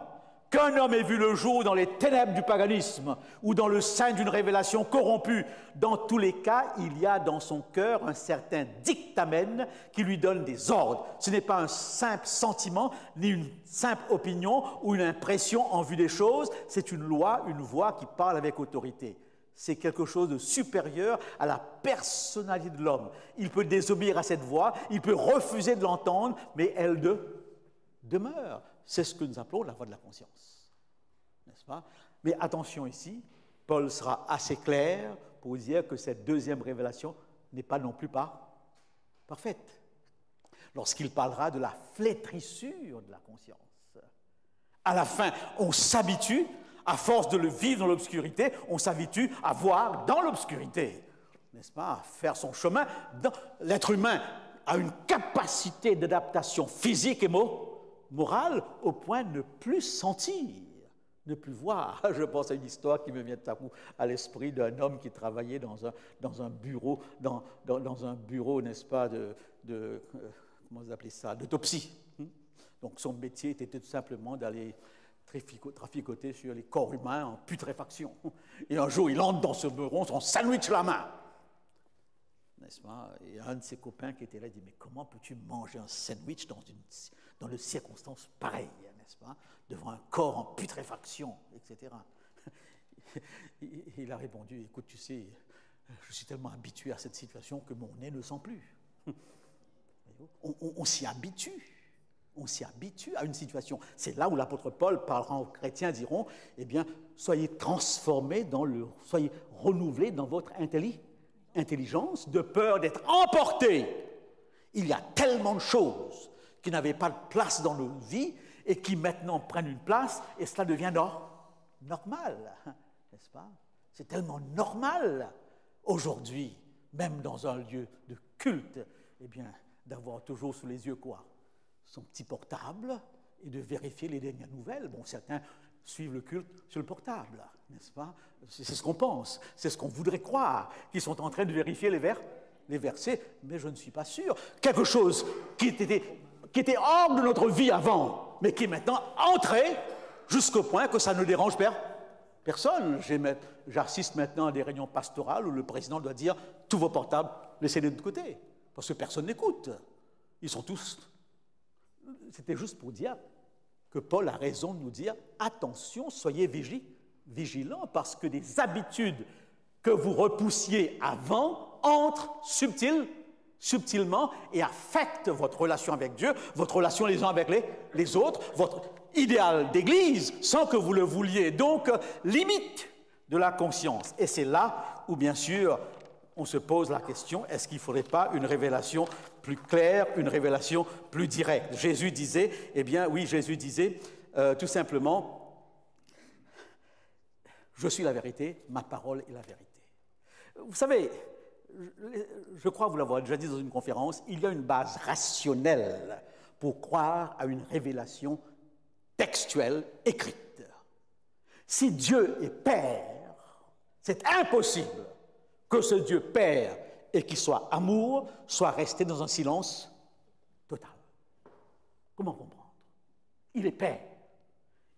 Speaker 1: Qu'un homme ait vu le jour dans les ténèbres du paganisme ou dans le sein d'une révélation corrompue, dans tous les cas, il y a dans son cœur un certain dictamen qui lui donne des ordres. Ce n'est pas un simple sentiment, ni une simple opinion ou une impression en vue des choses, c'est une loi, une voix qui parle avec autorité. C'est quelque chose de supérieur à la personnalité de l'homme. Il peut désobéir à cette voix, il peut refuser de l'entendre, mais elle demeure. C'est ce que nous appelons la voie de la conscience, n'est-ce pas? Mais attention ici, Paul sera assez clair pour dire que cette deuxième révélation n'est pas non plus pas parfaite. Lorsqu'il parlera de la flétrissure de la conscience. À la fin, on s'habitue, à force de le vivre dans l'obscurité, on s'habitue à voir dans l'obscurité, n'est-ce pas? À faire son chemin. L'être humain a une capacité d'adaptation physique et morale au point de ne plus sentir, ne plus voir. Je pense à une histoire qui me vient tout à coup à l'esprit d'un homme qui travaillait dans un bureau, n'est-ce pas, comment vous appelez ça, d'autopsie. Donc son métier était tout simplement d'aller traficoter sur les corps humains en putréfaction. Et un jour, il entre dans ce bureau, son sandwich la main. N'est-ce pas? Et un de ses copains qui était là dit, mais comment peux-tu manger un sandwich dans des circonstances pareilles, n'est-ce pas? Devant un corps en putréfaction, etc. Il a répondu, écoute, tu sais, je suis tellement habitué à cette situation que mon nez ne sent plus. On s'y habitue. On s'y habitue à une situation. C'est là où l'apôtre Paul parlera aux chrétiens, diront, eh bien, soyez transformés, soyez renouvelés dans votre intelligence, de peur d'être emportés. Il y a tellement de choses qui n'avaient pas de place dans nos vies et qui maintenant prennent une place, et cela devient normal, n'est-ce pas? C'est tellement normal aujourd'hui, même dans un lieu de culte, eh bien, d'avoir toujours sous les yeux quoi? Son petit portable et de vérifier les dernières nouvelles. Bon, certains suivent le culte sur le portable, n'est-ce pas? C'est ce qu'on pense, c'est ce qu'on voudrait croire, qu'ils sont en train de vérifier les versets, mais je ne suis pas sûr. Quelque chose qui était hors de notre vie avant, mais qui est maintenant entré jusqu'au point que ça ne dérange personne. J'assiste maintenant à des réunions pastorales où le président doit dire « tous vos portables, laissez-les de côté », parce que personne n'écoute. Ils sont tous... C'était juste pour dire que Paul a raison de nous dire « attention, soyez vigilants, parce que des habitudes que vous repoussiez avant entrent subtilement et affectent votre relation avec Dieu, votre relation les uns avec les autres, votre idéal d'église, sans que vous le vouliez. Donc, limite de la conscience. Et c'est là où, bien sûr, on se pose la question, est-ce qu'il ne faudrait pas une révélation plus claire, une révélation plus directe? Jésus disait, eh bien oui, Jésus disait tout simplement, je suis la vérité, ma parole est la vérité. Vous savez, je crois vous l'avoir déjà dit dans une conférence, il y a une base rationnelle pour croire à une révélation textuelle écrite. Si Dieu est Père, c'est impossible que ce Dieu Père et qui soit amour soit resté dans un silence total. Comment comprendre? Il est Père.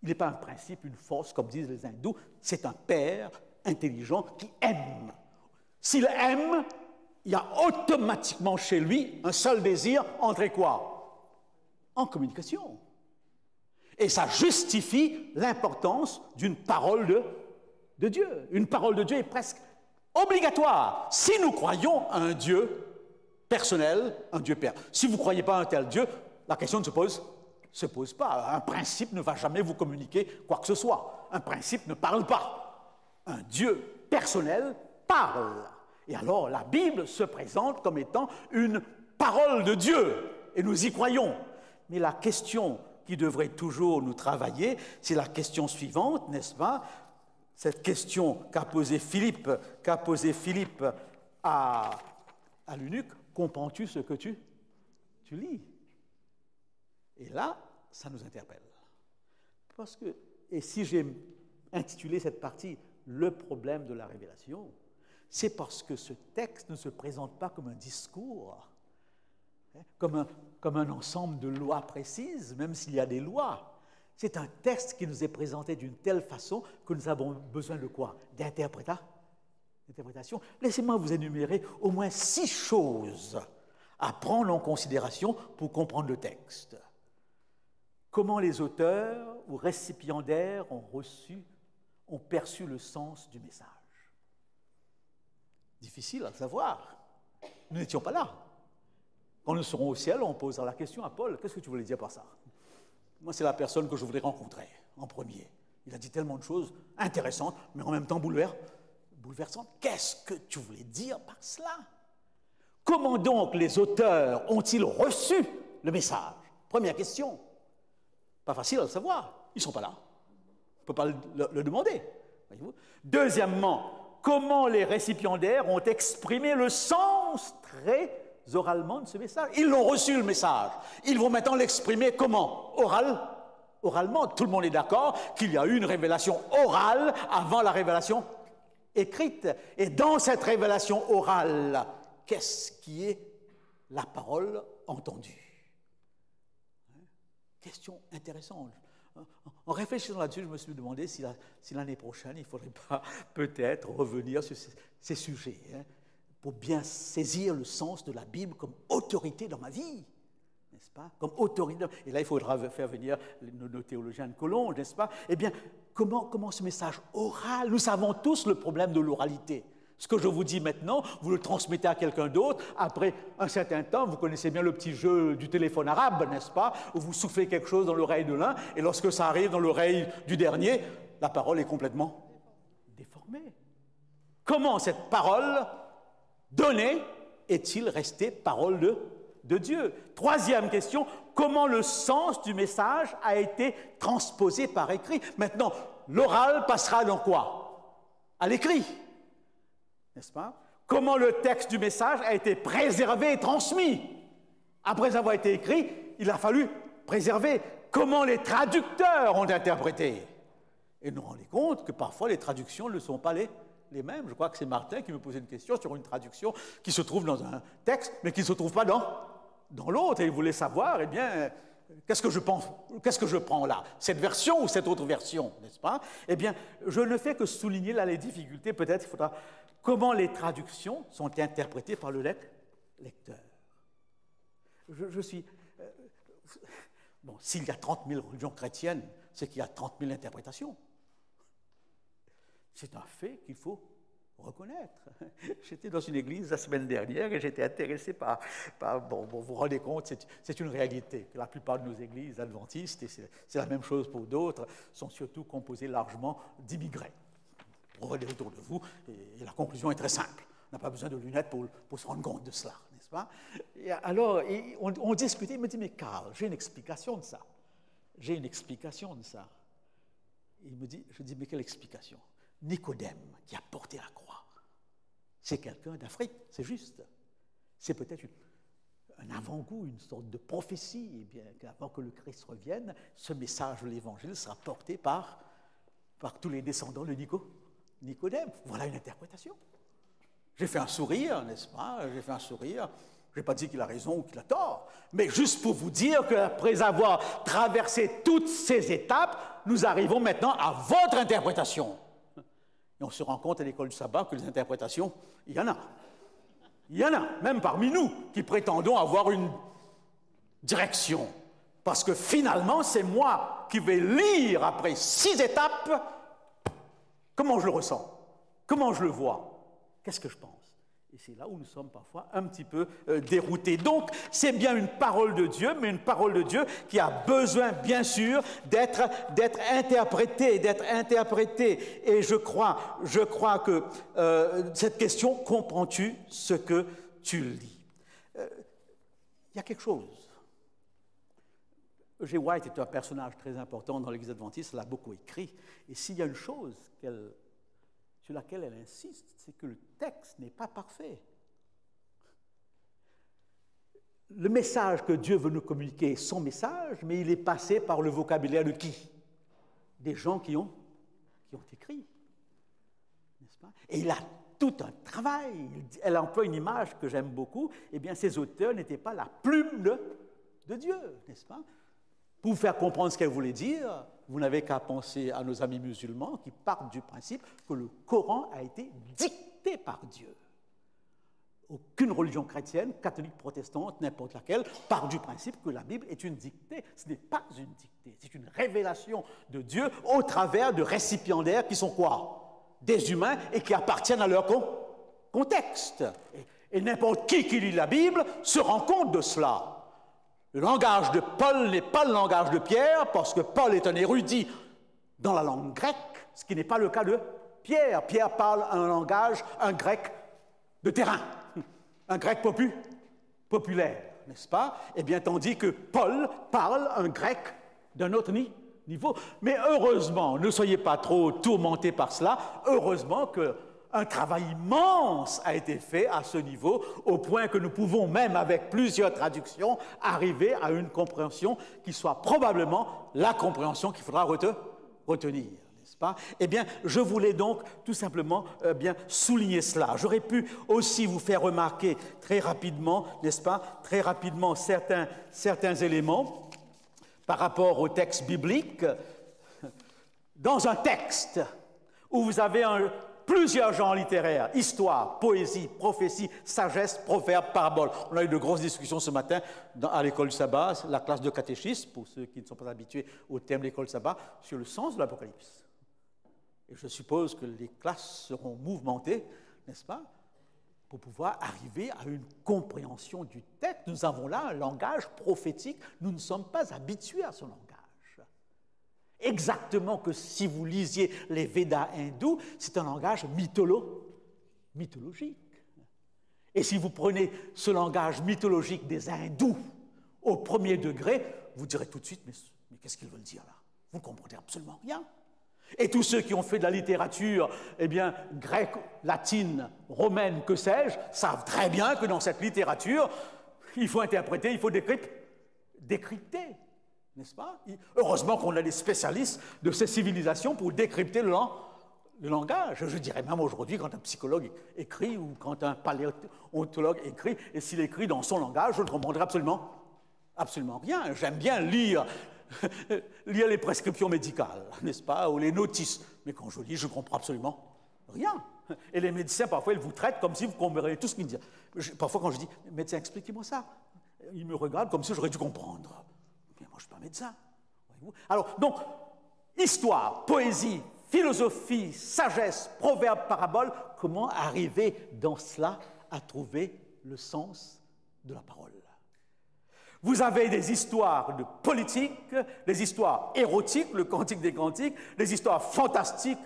Speaker 1: Il n'est pas un principe, une force, comme disent les hindous, c'est un Père intelligent qui aime. S'il aime, il y a automatiquement chez lui un seul désir, entrer quoi? En communication. Et ça justifie l'importance d'une parole de Dieu. Une parole de Dieu est presque obligatoire si nous croyons à un Dieu personnel, un Dieu Père. Si vous ne croyez pas à un tel Dieu, la question ne se pose pas. Un principe ne va jamais vous communiquer quoi que ce soit. Un principe ne parle pas. Un Dieu personnel parle. Et alors la Bible se présente comme étant une parole de Dieu. Et nous y croyons. Mais la question qui devrait toujours nous travailler, c'est la question suivante, n'est-ce pas? Cette question qu'a posée Philippe à l'eunuque, comprends-tu ce que tu lis? Et là, ça nous interpelle. Parce que, et si j'ai intitulé cette partie « Le problème de la révélation », c'est parce que ce texte ne se présente pas comme un discours, comme un ensemble de lois précises, même s'il y a des lois. C'est un texte qui nous est présenté d'une telle façon que nous avons besoin de quoi? D'interprétation. Laissez-moi vous énumérer au moins 6 choses à prendre en considération pour comprendre le texte. Comment les auteurs ou récipiendaires ont perçu le sens du message. Difficile à savoir. Nous n'étions pas là. Quand nous serons au ciel, on posera la question à Paul, qu'est-ce que tu voulais dire par ça? Moi, c'est la personne que je voulais rencontrer en premier. Il a dit tellement de choses intéressantes, mais en même temps bouleversantes. Qu'est-ce que tu voulais dire par cela? Comment donc les auteurs ont-ils reçu le message? Première question. Pas facile à le savoir. Ils ne sont pas là. On ne peut pas le demander. Voyez-vous? Deuxièmement, comment les récipiendaires ont exprimé le sens très oralement de ce message? Ils l'ont reçu, le message. Ils vont maintenant l'exprimer comment? Oralement. Tout le monde est d'accord qu'il y a eu une révélation orale avant la révélation écrite. Et dans cette révélation orale, qu'est-ce qui est la parole entendue? Question intéressante. En réfléchissant là-dessus, je me suis demandé si l'année prochaine, il ne faudrait pas peut-être revenir sur ces sujets, pour bien saisir le sens de la Bible comme autorité dans ma vie, n'est-ce pas? Comme autorité. Et là, il faudra faire venir nos théologiens de Collonges, n'est-ce pas? Eh bien, comment ce message oral, nous savons tous le problème de l'oralité. Ce que je vous dis maintenant, vous le transmettez à quelqu'un d'autre. Après un certain temps, vous connaissez bien le petit jeu du téléphone arabe, n'est-ce pas? Où vous soufflez quelque chose dans l'oreille de l'un, et lorsque ça arrive dans l'oreille du dernier, la parole est complètement déformée. Comment cette parole donnée est-il resté parole de Dieu? Troisième question, comment le sens du message a été transposé par écrit? Maintenant, l'oral passera dans quoi? À l'écrit, n'est-ce pas? Comment le texte du message a été préservé et transmis? Après avoir été écrit, il a fallu préserver. Comment les traducteurs ont interprété? Et nous nous rendons compte que parfois les traductions ne sont pas les mêmes. Je crois que c'est Martin qui me posait une question sur une traduction qui se trouve dans un texte, mais qui ne se trouve pas dans l'autre. Et il voulait savoir, eh bien, qu'est-ce que je prends là? Cette version ou cette autre version, n'est-ce pas? Eh bien, je ne fais que souligner là les difficultés. Peut-être il faudra... Comment les traductions sont interprétées par le lecteur? Je suis... Bon, s'il y a 30 000 religions chrétiennes, c'est qu'il y a 30 000 interprétations. C'est un fait qu'il faut reconnaître. J'étais dans une église la semaine dernière et j'étais intéressé par bon, vous vous rendez compte, c'est une réalité, que la plupart de nos églises adventistes, et c'est la même chose pour d'autres, sont surtout composées largement d'immigrés. Vous regardez autour de vous et la conclusion est très simple. On n'a pas besoin de lunettes pour se rendre compte de cela, n'est-ce pas? Et alors, on discutait, il me dit, mais Carl, j'ai une explication de ça. J'ai une explication de ça. Il me dit, je dis, mais quelle explication? Nicodème, qui a porté la croix, c'est quelqu'un d'Afrique, c'est juste. C'est peut-être un avant-goût, une sorte de prophétie, eh bien, qu'avant que le Christ revienne, ce message de l'Évangile sera porté par tous les descendants de Nicodème. Voilà une interprétation. J'ai fait un sourire, n'est-ce pas? J'ai fait un sourire. Je n'ai pas dit qu'il a raison ou qu'il a tort, mais juste pour vous dire qu'après avoir traversé toutes ces étapes, nous arrivons maintenant à votre interprétation. Et on se rend compte à l'école du sabbat que les interprétations, il y en a. Il y en a, même parmi nous, qui prétendons avoir une direction. Parce que finalement, c'est moi qui vais lire après 6 étapes comment je le ressens, comment je le vois, qu'est-ce que je pense. Et c'est là où nous sommes parfois un petit peu déroutés. Donc, c'est bien une parole de Dieu, mais une parole de Dieu qui a besoin, bien sûr, d'être interprétée, Et je crois que cette question, comprends-tu ce que tu lis? Il y a quelque chose. G. White est un personnage très important dans l'Église adventiste, elle a beaucoup écrit. Et s'il y a une chose sur laquelle elle insiste, c'est que le texte n'est pas parfait. Le message que Dieu veut nous communiquer est son message, mais il est passé par le vocabulaire de qui? Des gens qui ont écrit, n'est-ce pas? Et il a tout un travail. Elle emploie une image que j'aime beaucoup. Eh bien, ces auteurs n'étaient pas la plume de Dieu, n'est-ce pas? Pour vous faire comprendre ce qu'elle voulait dire, vous n'avez qu'à penser à nos amis musulmans qui partent du principe que le Coran a été dicté par Dieu. Aucune religion chrétienne, catholique, protestante, n'importe laquelle, part du principe que la Bible est une dictée. Ce n'est pas une dictée, c'est une révélation de Dieu au travers de récipiendaires qui sont quoi? Des humains et qui appartiennent à leur contexte. Et n'importe qui lit la Bible se rend compte de cela. Le langage de Paul n'est pas le langage de Pierre, parce que Paul est un érudit dans la langue grecque, ce qui n'est pas le cas de Pierre. Pierre parle un grec de terrain, un grec populaire, n'est-ce pas? Eh bien, tandis que Paul parle un grec d'un autre niveau. Mais heureusement, ne soyez pas trop tourmentés par cela, heureusement qu'un travail immense a été fait à ce niveau, au point que nous pouvons même, avec plusieurs traductions, arriver à une compréhension qui soit probablement la compréhension qu'il faudra retenir, n'est-ce pas? Eh bien, je voulais donc tout simplement bien souligner cela. J'aurais pu aussi vous faire remarquer très rapidement, n'est-ce pas, très rapidement certains éléments par rapport au texte biblique. Dans un texte où vous avez plusieurs genres littéraires, histoire, poésie, prophétie, sagesse, proverbe, parabole. On a eu de grosses discussions ce matin à l'école du sabbat, la classe de catéchisme, pour ceux qui ne sont pas habitués au thème de l'école du sabbat, sur le sens de l'Apocalypse. Et je suppose que les classes seront mouvementées n'est-ce pas? Pour pouvoir arriver à une compréhension du texte. Nous avons là un langage prophétique, nous ne sommes pas habitués à ce langage. Exactement que si vous lisiez les Védas hindous, c'est un langage mythologique. Et si vous prenez ce langage mythologique des hindous au premier degré, vous direz tout de suite, mais qu'est-ce qu'ils veulent dire là? Vous ne comprenez absolument rien. Et tous ceux qui ont fait de la littérature, eh bien, grecque, latine, romaine, que sais-je, savent très bien que dans cette littérature, il faut interpréter, il faut décrypter, n'est-ce pas? Heureusement qu'on a des spécialistes de ces civilisations pour décrypter le langage. Je dirais même aujourd'hui, quand un psychologue écrit ou quand un paléontologue écrit, et s'il écrit dans son langage, je ne comprendrai absolument rien. J'aime bien lire les prescriptions médicales, n'est-ce pas, ou les notices. Mais quand je lis, je ne comprends absolument rien. Et les médecins, parfois, ils vous traitent comme si vous compreniez tout ce qu'ils disent. Parfois, quand je dis, médecin, expliquez-moi ça, ils me regardent comme si j'aurais dû comprendre. Mais moi, je ne suis pas médecin. Voyez-vous. Alors, donc, histoire, poésie, philosophie, sagesse, proverbe, parabole, comment arriver dans cela à trouver le sens de la parole? Vous avez des histoires de politique, des histoires érotiques, le Cantique des Cantiques, des histoires fantastiques,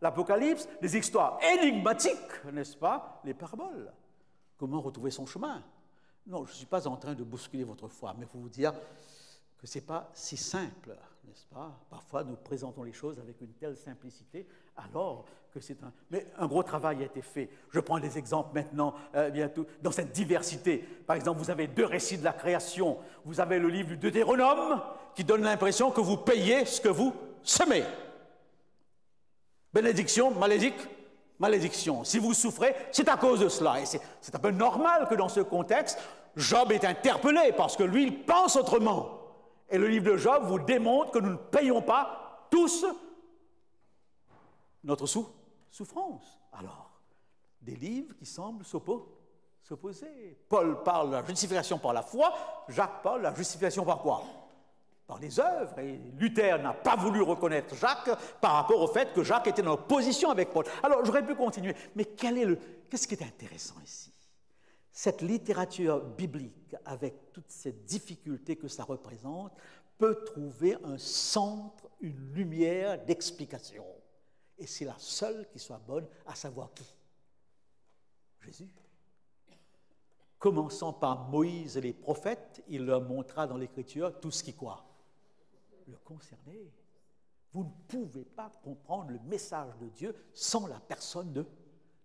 Speaker 1: l'Apocalypse, des histoires énigmatiques, n'est-ce pas, les paraboles. Comment retrouver son chemin? Non, je ne suis pas en train de bousculer votre foi, mais pour vous dire que ce n'est pas si simple, n'est-ce pas? Parfois, nous présentons les choses avec une telle simplicité, alors que c'est un... Mais un gros travail a été fait. Je prends des exemples maintenant, bientôt, dans cette diversité. Par exemple, vous avez 2 récits de la création. Vous avez le livre du Deutéronome, qui donne l'impression que vous payez ce que vous semez. Bénédiction, malédiction. Si vous souffrez, c'est à cause de cela. Et c'est un peu normal que dans ce contexte, Job est interpellé, parce que lui, il pense autrement. Et le livre de Job vous démontre que nous ne payons pas tous notre souffrance. Alors, des livres qui semblent s'opposer. Paul parle de la justification par la foi, Jacques parle de la justification par quoi? Par les œuvres. Et Luther n'a pas voulu reconnaître Jacques par rapport au fait que Jacques était en opposition avec Paul. Alors, j'aurais pu continuer, mais qu'est-ce qui est intéressant ici? Cette littérature biblique, avec toutes ces difficultés que ça représente, peut trouver un centre, une lumière d'explication. Et c'est la seule qui soit bonne, à savoir qui? Jésus. Commençant par Moïse et les prophètes, il leur montra dans l'Écriture tout ce qui quoi? Le concernait. Vous ne pouvez pas comprendre le message de Dieu sans la personne de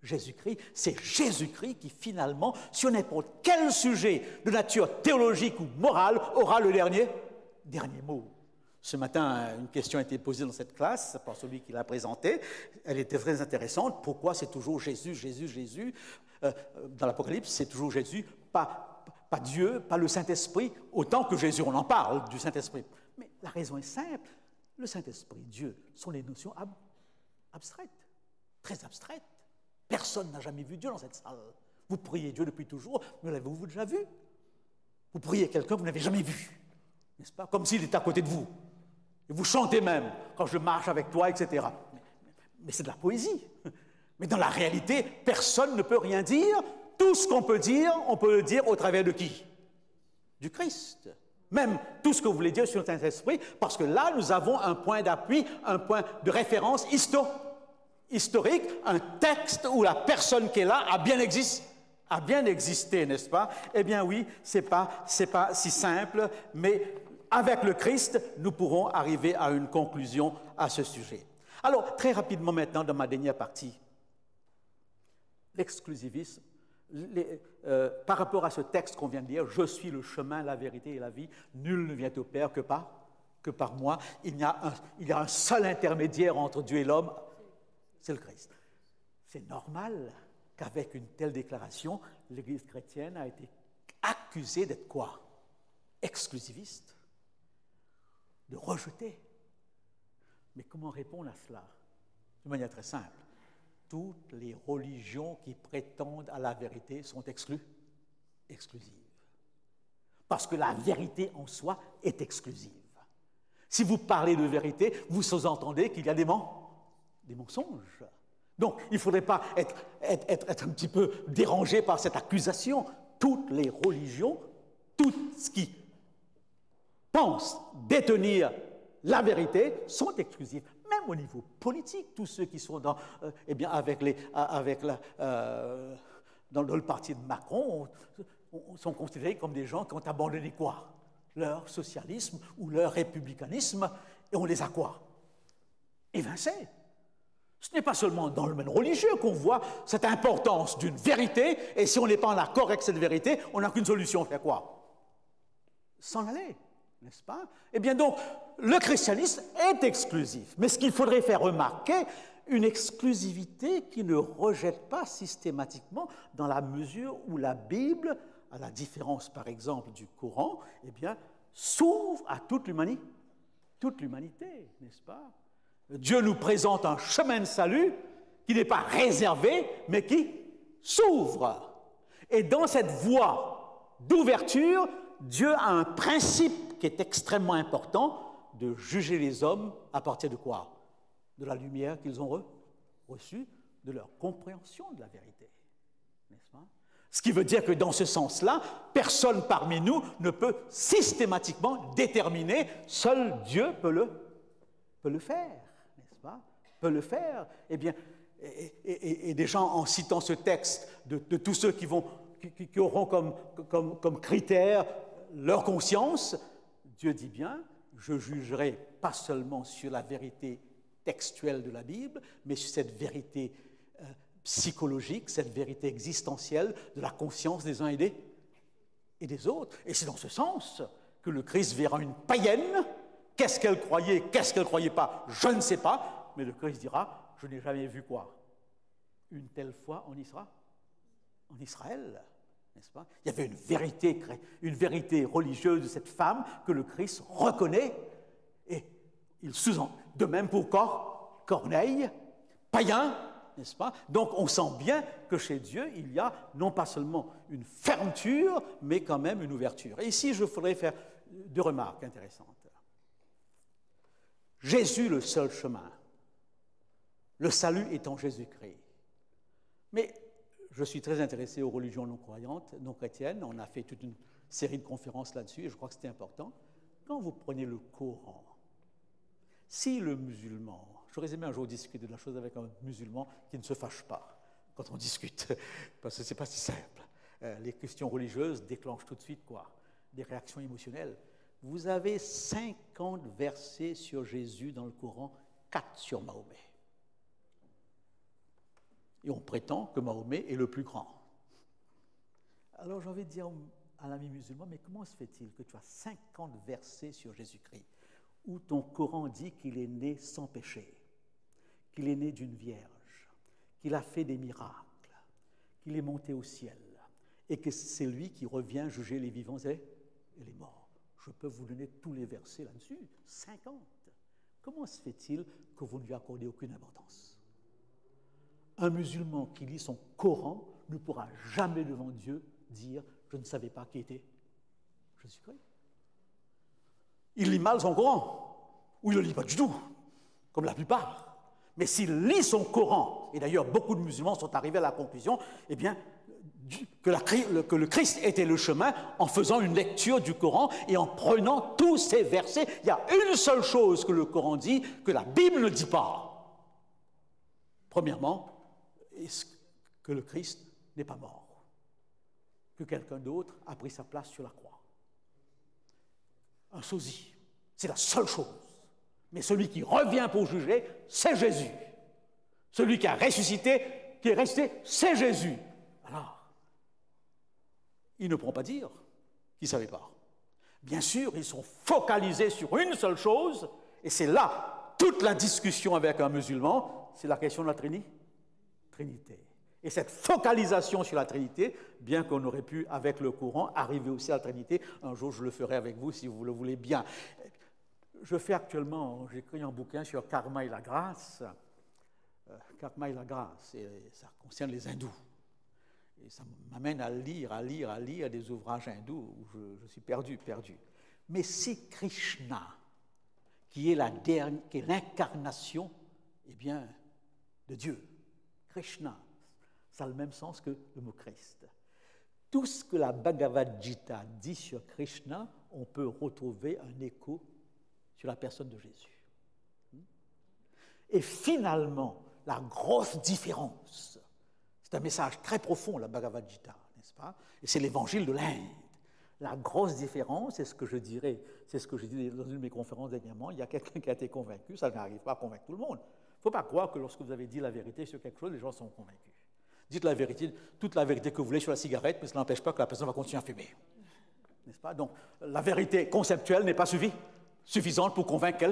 Speaker 1: Jésus-Christ. C'est Jésus-Christ qui, finalement, sur n'importe quel sujet de nature théologique ou morale, aura le dernier mot. Ce matin, une question a été posée dans cette classe par celui qui l'a présentée. Elle était très intéressante. Pourquoi c'est toujours Jésus, Jésus, Jésus? Dans l'Apocalypse, c'est toujours Jésus, pas Dieu, pas le Saint-Esprit, autant que Jésus, on en parle du Saint-Esprit. Mais la raison est simple. Le Saint-Esprit, Dieu, sont des notions abstraites, très abstraites. Personne n'a jamais vu Dieu dans cette salle. Vous priez Dieu depuis toujours, mais l'avez-vous déjà vu? Vous priez quelqu'un que vous n'avez jamais vu, n'est-ce pas? Comme s'il était à côté de vous. Et vous chantez même, quand je marche avec toi, etc. Mais c'est de la poésie. Mais dans la réalité, personne ne peut rien dire. Tout ce qu'on peut dire, on peut le dire au travers de qui? Du Christ. Même tout ce que vous voulez dire sur le Saint-Esprit, parce que là, nous avons un point d'appui, un point de référence historique, un texte où la personne qui est là a bien existé, n'est-ce pas? Eh bien oui, c'est pas si simple, mais avec le Christ, nous pourrons arriver à une conclusion à ce sujet. Alors, très rapidement maintenant, dans ma dernière partie, l'exclusivisme, par rapport à ce texte qu'on vient de dire, « Je suis le chemin, la vérité et la vie, nul ne vient au Père que par moi. Il y a un seul intermédiaire entre Dieu et l'homme, c'est le Christ. » C'est normal qu'avec une telle déclaration, l'Église chrétienne a été accusée d'être quoi? Exclusiviste, de rejeter. Mais comment répondre à cela? De manière très simple. Toutes les religions qui prétendent à la vérité sont exclusives. Parce que la vérité en soi est exclusive. Si vous parlez de vérité, vous sous-entendez qu'il y a des mensonges. Donc, il ne faudrait pas être un petit peu dérangé par cette accusation. Toutes les religions, tout ce qui pense détenir la vérité sont exclusifs. Même au niveau politique, tous ceux qui sont dans, dans le parti de Macron sont considérés comme des gens qui ont abandonné quoi? Leur socialisme ou leur républicanisme, et on les a quoi? Évincés. Ce n'est pas seulement dans le domaine religieux qu'on voit cette importance d'une vérité, et si on n'est pas en accord avec cette vérité, on n'a qu'une solution, faire quoi? S'en aller, n'est-ce pas? Eh bien donc, le christianisme est exclusif, mais ce qu'il faudrait faire remarquer, une exclusivité qui ne rejette pas systématiquement dans la mesure où la Bible, à la différence par exemple du Coran, eh bien, s'ouvre à toute l'humanité, n'est-ce pas? Dieu nous présente un chemin de salut qui n'est pas réservé, mais qui s'ouvre. Et dans cette voie d'ouverture, Dieu a un principe qui est extrêmement important, de juger les hommes à partir de quoi? De la lumière qu'ils ont reçue, de leur compréhension de la vérité. N'est-ce pas? Ce qui veut dire que dans ce sens-là, personne parmi nous ne peut systématiquement déterminer, seul Dieu peut le faire. Peut le faire, eh bien, et des gens en citant ce texte de tous ceux qui auront comme critère leur conscience, Dieu dit bien, je jugerai pas seulement sur la vérité textuelle de la Bible, mais sur cette vérité psychologique, cette vérité existentielle de la conscience des uns et des autres. Et c'est dans ce sens que le Christ verra une païenne. Qu'est-ce qu'elle croyait, qu'est-ce qu'elle ne croyait pas, je ne sais pas, mais le Christ dira, je n'ai jamais vu quoi? Une telle foi en Israël, n'est-ce pas? Il y avait une vérité religieuse de cette femme que le Christ reconnaît, et il sous-entend, de même pour Corneille, païen, n'est-ce pas? Donc on sent bien que chez Dieu, il y a non pas seulement une fermeture, mais quand même une ouverture. Et ici, je voudrais faire deux remarques intéressantes. Jésus, le seul chemin. Le salut est en Jésus-Christ. Mais je suis très intéressé aux religions non croyantes, non chrétiennes. On a fait toute une série de conférences là-dessus et je crois que c'était important. Quand vous prenez le Coran, si le musulman, j'aurais aimé un jour discuter de la chose avec un musulman qui ne se fâche pas quand on discute, parce que ce n'est pas si simple. Les questions religieuses déclenchent tout de suite quoi? Des réactions émotionnelles. Vous avez 50 versets sur Jésus dans le Coran, 4 sur Mahomet. Et on prétend que Mahomet est le plus grand. Alors j'ai envie de dire à l'ami musulman, mais comment se fait-il que tu as 50 versets sur Jésus-Christ, où ton Coran dit qu'il est né sans péché, qu'il est né d'une vierge, qu'il a fait des miracles, qu'il est monté au ciel, et que c'est lui qui revient juger les vivants et les morts? Je peux vous donner tous les versets là-dessus, 50. Comment se fait-il que vous ne lui accordez aucune importance? Un musulman qui lit son Coran ne pourra jamais devant Dieu dire « je ne savais pas qui était Jésus-Christ ». Il lit mal son Coran, ou il ne le lit pas du tout, comme la plupart. Mais s'il lit son Coran, et d'ailleurs beaucoup de musulmans sont arrivés à la conclusion, eh bien, que le Christ était le chemin en faisant une lecture du Coran et en prenant tous ces versets. Il y a une seule chose que le Coran dit, que la Bible ne dit pas. Premièrement, que le Christ n'est pas mort, que quelqu'un d'autre a pris sa place sur la croix. Un sosie, c'est la seule chose. Mais celui qui revient pour juger, c'est Jésus. Celui qui a ressuscité, qui est resté, c'est Jésus. Alors, ils ne pourront pas dire qu'ils ne savaient pas. Bien sûr, ils sont focalisés sur une seule chose, et c'est là toute la discussion avec un musulman, c'est la question de la Trinité. Et cette focalisation sur la Trinité, bien qu'on aurait pu, avec le Coran, arriver aussi à la Trinité, un jour je le ferai avec vous si vous le voulez bien. J'écris un bouquin sur Karma et la grâce. Karma et la grâce, et ça concerne les hindous. Et ça m'amène à lire des ouvrages hindous où je suis perdu. Mais c'est Krishna qui est l'incarnation, eh bien, de Dieu. Krishna, ça a le même sens que le mot Christ. Tout ce que la Bhagavad Gita dit sur Krishna, on peut retrouver un écho sur la personne de Jésus. Et finalement, la grosse différence, c'est un message très profond, la Bhagavad Gita, n'est-ce pas? Et c'est l'évangile de l'Inde. La grosse différence, c'est ce que je dirais, c'est ce que j'ai dit dans une de mes conférences dernièrement, il y a quelqu'un qui a été convaincu, ça n'arrive pas à convaincre tout le monde. Il ne faut pas croire que lorsque vous avez dit la vérité sur quelque chose, les gens sont convaincus. Dites la vérité, toute la vérité que vous voulez sur la cigarette, mais ça n'empêche pas que la personne va continuer à fumer. N'est-ce pas? Donc, la vérité conceptuelle n'est pas suffisante pour convaincre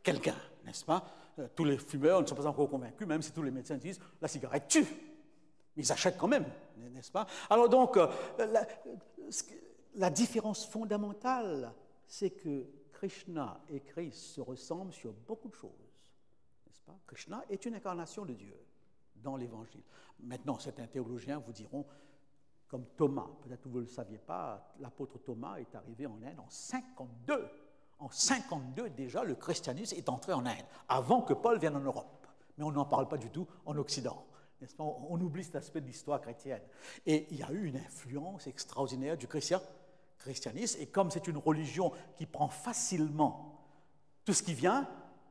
Speaker 1: quelqu'un, n'est-ce pas? Tous les fumeurs ne sont pas encore convaincus, même si tous les médecins disent la cigarette tue. Ils achètent quand même, n'est-ce pas? Alors donc, la différence fondamentale, c'est que Krishna et Christ se ressemblent sur beaucoup de choses, n'est-ce pas? Krishna est une incarnation de Dieu dans l'Évangile. Maintenant, certains théologiens vous diront, comme Thomas, peut-être que vous ne le saviez pas, l'apôtre Thomas est arrivé en Inde en 52. En 52, déjà, le christianisme est entré en Inde, avant que Paul vienne en Europe. Mais on n'en parle pas du tout en Occident. N'est-ce pas? On oublie cet aspect de l'histoire chrétienne. Et il y a eu une influence extraordinaire du christianisme, et comme c'est une religion qui prend facilement tout ce qui vient,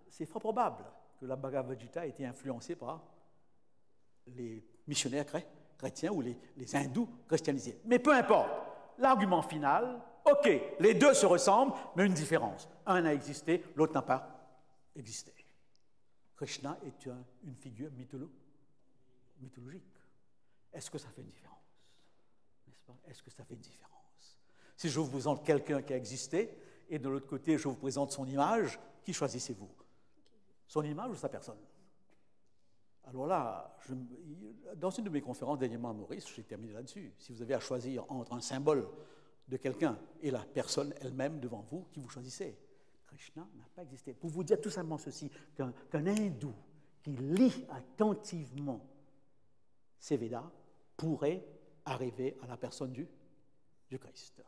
Speaker 1: c'est fort probable que la Bhagavad Gita ait été influencée par les missionnaires chrétiens ou les hindous christianisés. Mais peu importe, l'argument final, ok, les deux se ressemblent, mais une différence. Un a existé, l'autre n'a pas existé. Krishna est une figure mythologique. Est-ce que ça fait une différence? N'est-ce pas? Est-ce que ça fait une différence? Si je vous présente quelqu'un qui a existé, et de l'autre côté, je vous présente son image, qui choisissez-vous? Son image ou sa personne? Alors là, dans une de mes conférences dernièrement à Maurice, j'ai terminé là-dessus. Si vous avez à choisir entre un symbole de quelqu'un et la personne elle-même devant vous, qui vous choisissez? Krishna n'a pas existé. Pour vous dire tout simplement ceci, qu'un hindou qui lit attentivement ces Védas pourrait arriver à la personne du Christ.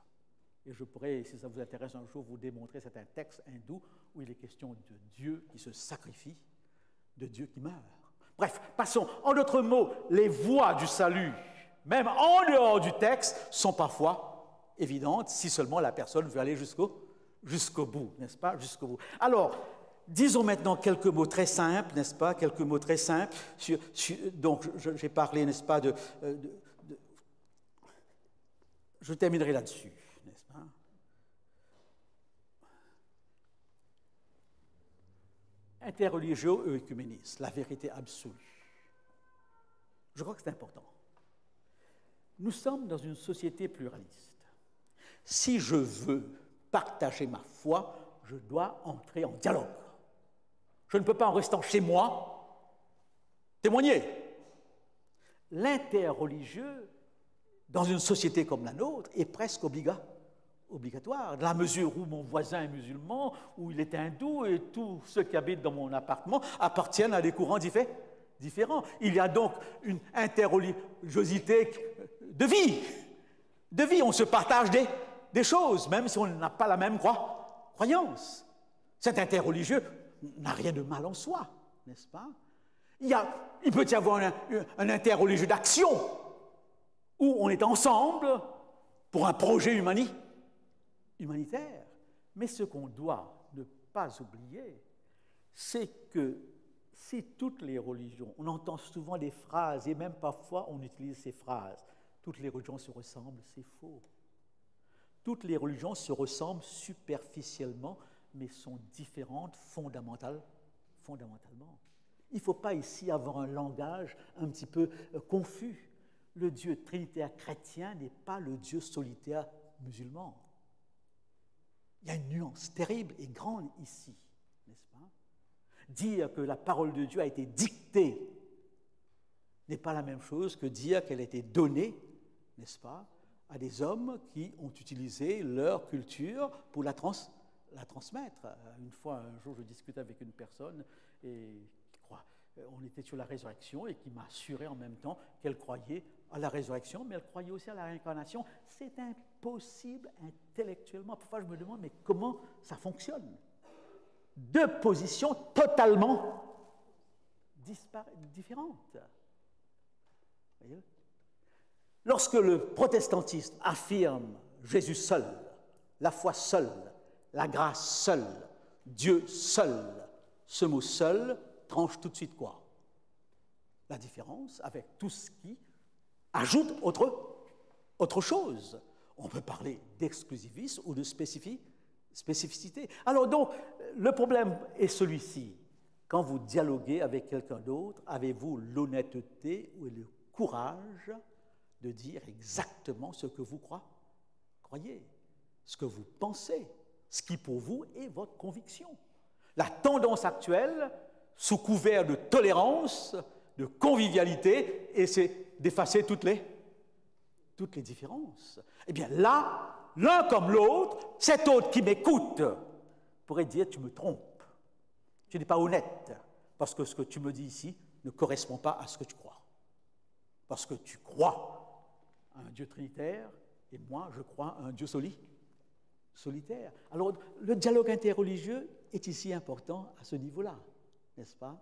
Speaker 1: Et je pourrais, si ça vous intéresse un jour, vous démontrer certains textes hindous où il est question de Dieu qui se sacrifie, de Dieu qui meurt. Bref, passons. En d'autres mots, les voies du salut, même en dehors du texte, sont parfois évidentes si seulement la personne veut aller jusqu'au bout, n'est-ce pas? Jusqu'au bout. Alors, disons maintenant quelques mots très simples, n'est-ce pas? Quelques mots très simples. Donc, j'ai parlé, n'est-ce pas, je terminerai là-dessus, n'est-ce pas? Interreligieux et œcuménisme, la vérité absolue. Je crois que c'est important. Nous sommes dans une société pluraliste. Si je veux partager ma foi, je dois entrer en dialogue. Je ne peux pas, en restant chez moi, témoigner. L'interreligieux, dans une société comme la nôtre, est presque obligatoire, dans la mesure où mon voisin est musulman, où il est hindou, et tous ceux qui habitent dans mon appartement appartiennent à des courants différents. Il y a donc une interreligiosité de vie. On se partage des choses, même si on n'a pas la même croyance. Cet interreligieux n'a rien de mal en soi, n'est-ce pas? Il peut y avoir un interreligieux d'action, où on est ensemble pour un projet humanitaire. Mais ce qu'on doit ne pas oublier, c'est que si toutes les religions, on entend souvent des phrases, et même parfois on utilise ces phrases, toutes les religions se ressemblent, c'est faux. Toutes les religions se ressemblent superficiellement, mais sont différentes fondamentalement. Il ne faut pas ici avoir un langage un petit peu confus. Le Dieu trinitaire chrétien n'est pas le Dieu solitaire musulman. Il y a une nuance terrible et grande ici, n'est-ce pas? Dire que la parole de Dieu a été dictée n'est pas la même chose que dire qu'elle a été donnée, n'est-ce pas, à des hommes qui ont utilisé leur culture pour la transmettre. Une fois, un jour, je discutais avec une personne et on était sur la résurrection et qui m'a assuré en même temps qu'elle croyait à la résurrection, mais elle croyait aussi à la réincarnation. C'est impossible intellectuellement. Parfois, je me demande, mais comment ça fonctionne? Deux positions totalement différentes. Voyez? Lorsque le protestantisme affirme Jésus seul, la foi seule, la grâce seule, Dieu seul, ce mot seul tranche tout de suite quoi? La différence avec tout ce qui ajoute autre chose. On peut parler d'exclusivisme ou de spécificité. Alors donc, le problème est celui-ci. Quand vous dialoguez avec quelqu'un d'autre, avez-vous l'honnêteté ou le courage de dire exactement ce que vous croyez, ce que vous pensez, ce qui pour vous est votre conviction? La tendance actuelle, sous couvert de tolérance, de convivialité, et c'est d'effacer toutes les différences. Eh bien là, l'un comme l'autre, cet autre qui m'écoute pourrait dire « tu me trompes, tu n'es pas honnête, parce que ce que tu me dis ici ne correspond pas à ce que tu crois. Parce que tu crois à un Dieu trinitaire, et moi je crois à un Dieu solitaire. » Alors le dialogue interreligieux est ici important à ce niveau-là, n'est-ce pas?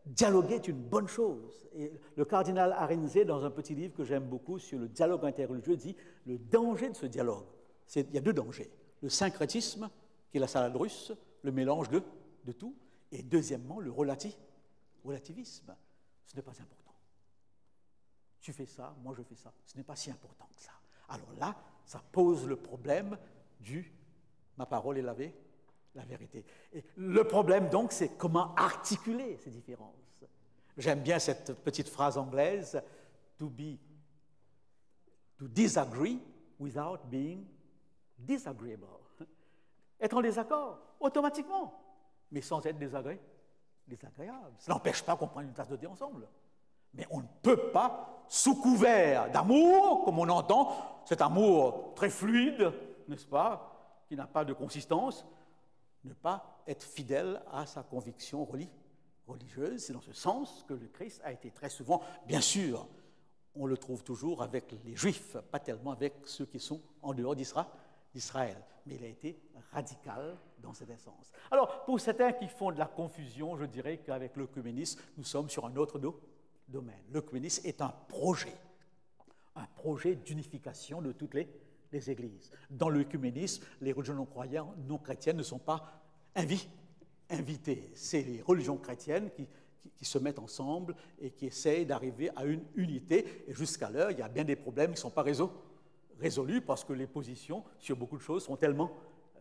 Speaker 1: Dialoguer est une bonne chose. Et le cardinal Arinze, dans un petit livre que j'aime beaucoup sur le dialogue interreligieux, dit le danger de ce dialogue. Il y a deux dangers. Le syncrétisme, qui est la salade russe, le mélange de tout, et deuxièmement, le relativisme. Ce n'est pas important. Tu fais ça, moi je fais ça. Ce n'est pas si important que ça. Alors là, ça pose le problème du « ma parole est la vérité ». Et le problème, donc, c'est comment articuler ces différences. J'aime bien cette petite phrase anglaise, to disagree without being disagreeable. Être en désaccord, automatiquement, mais sans être désagréable. Ça n'empêche pas qu'on prenne une tasse de thé ensemble. Mais on ne peut pas, sous couvert d'amour, comme on entend, cet amour très fluide, n'est-ce pas, qui n'a pas de consistance, ne pas être fidèle à sa conviction religieuse. C'est dans ce sens que le Christ a été très souvent, bien sûr, on le trouve toujours avec les Juifs, pas tellement avec ceux qui sont en dehors d'Israël, mais il a été radical dans cet sens. Alors, pour certains qui font de la confusion, je dirais qu'avec l'œcuménisme, nous sommes sur un autre domaine. L'œcuménisme est un projet d'unification de toutes les églises. Dans l'œcuménisme, les religions non chrétiennes ne sont pas invitées. C'est les religions chrétiennes qui se mettent ensemble et qui essayent d'arriver à une unité. Et jusqu'à l'heure, il y a bien des problèmes qui ne sont pas résolus parce que les positions sur beaucoup de choses sont tellement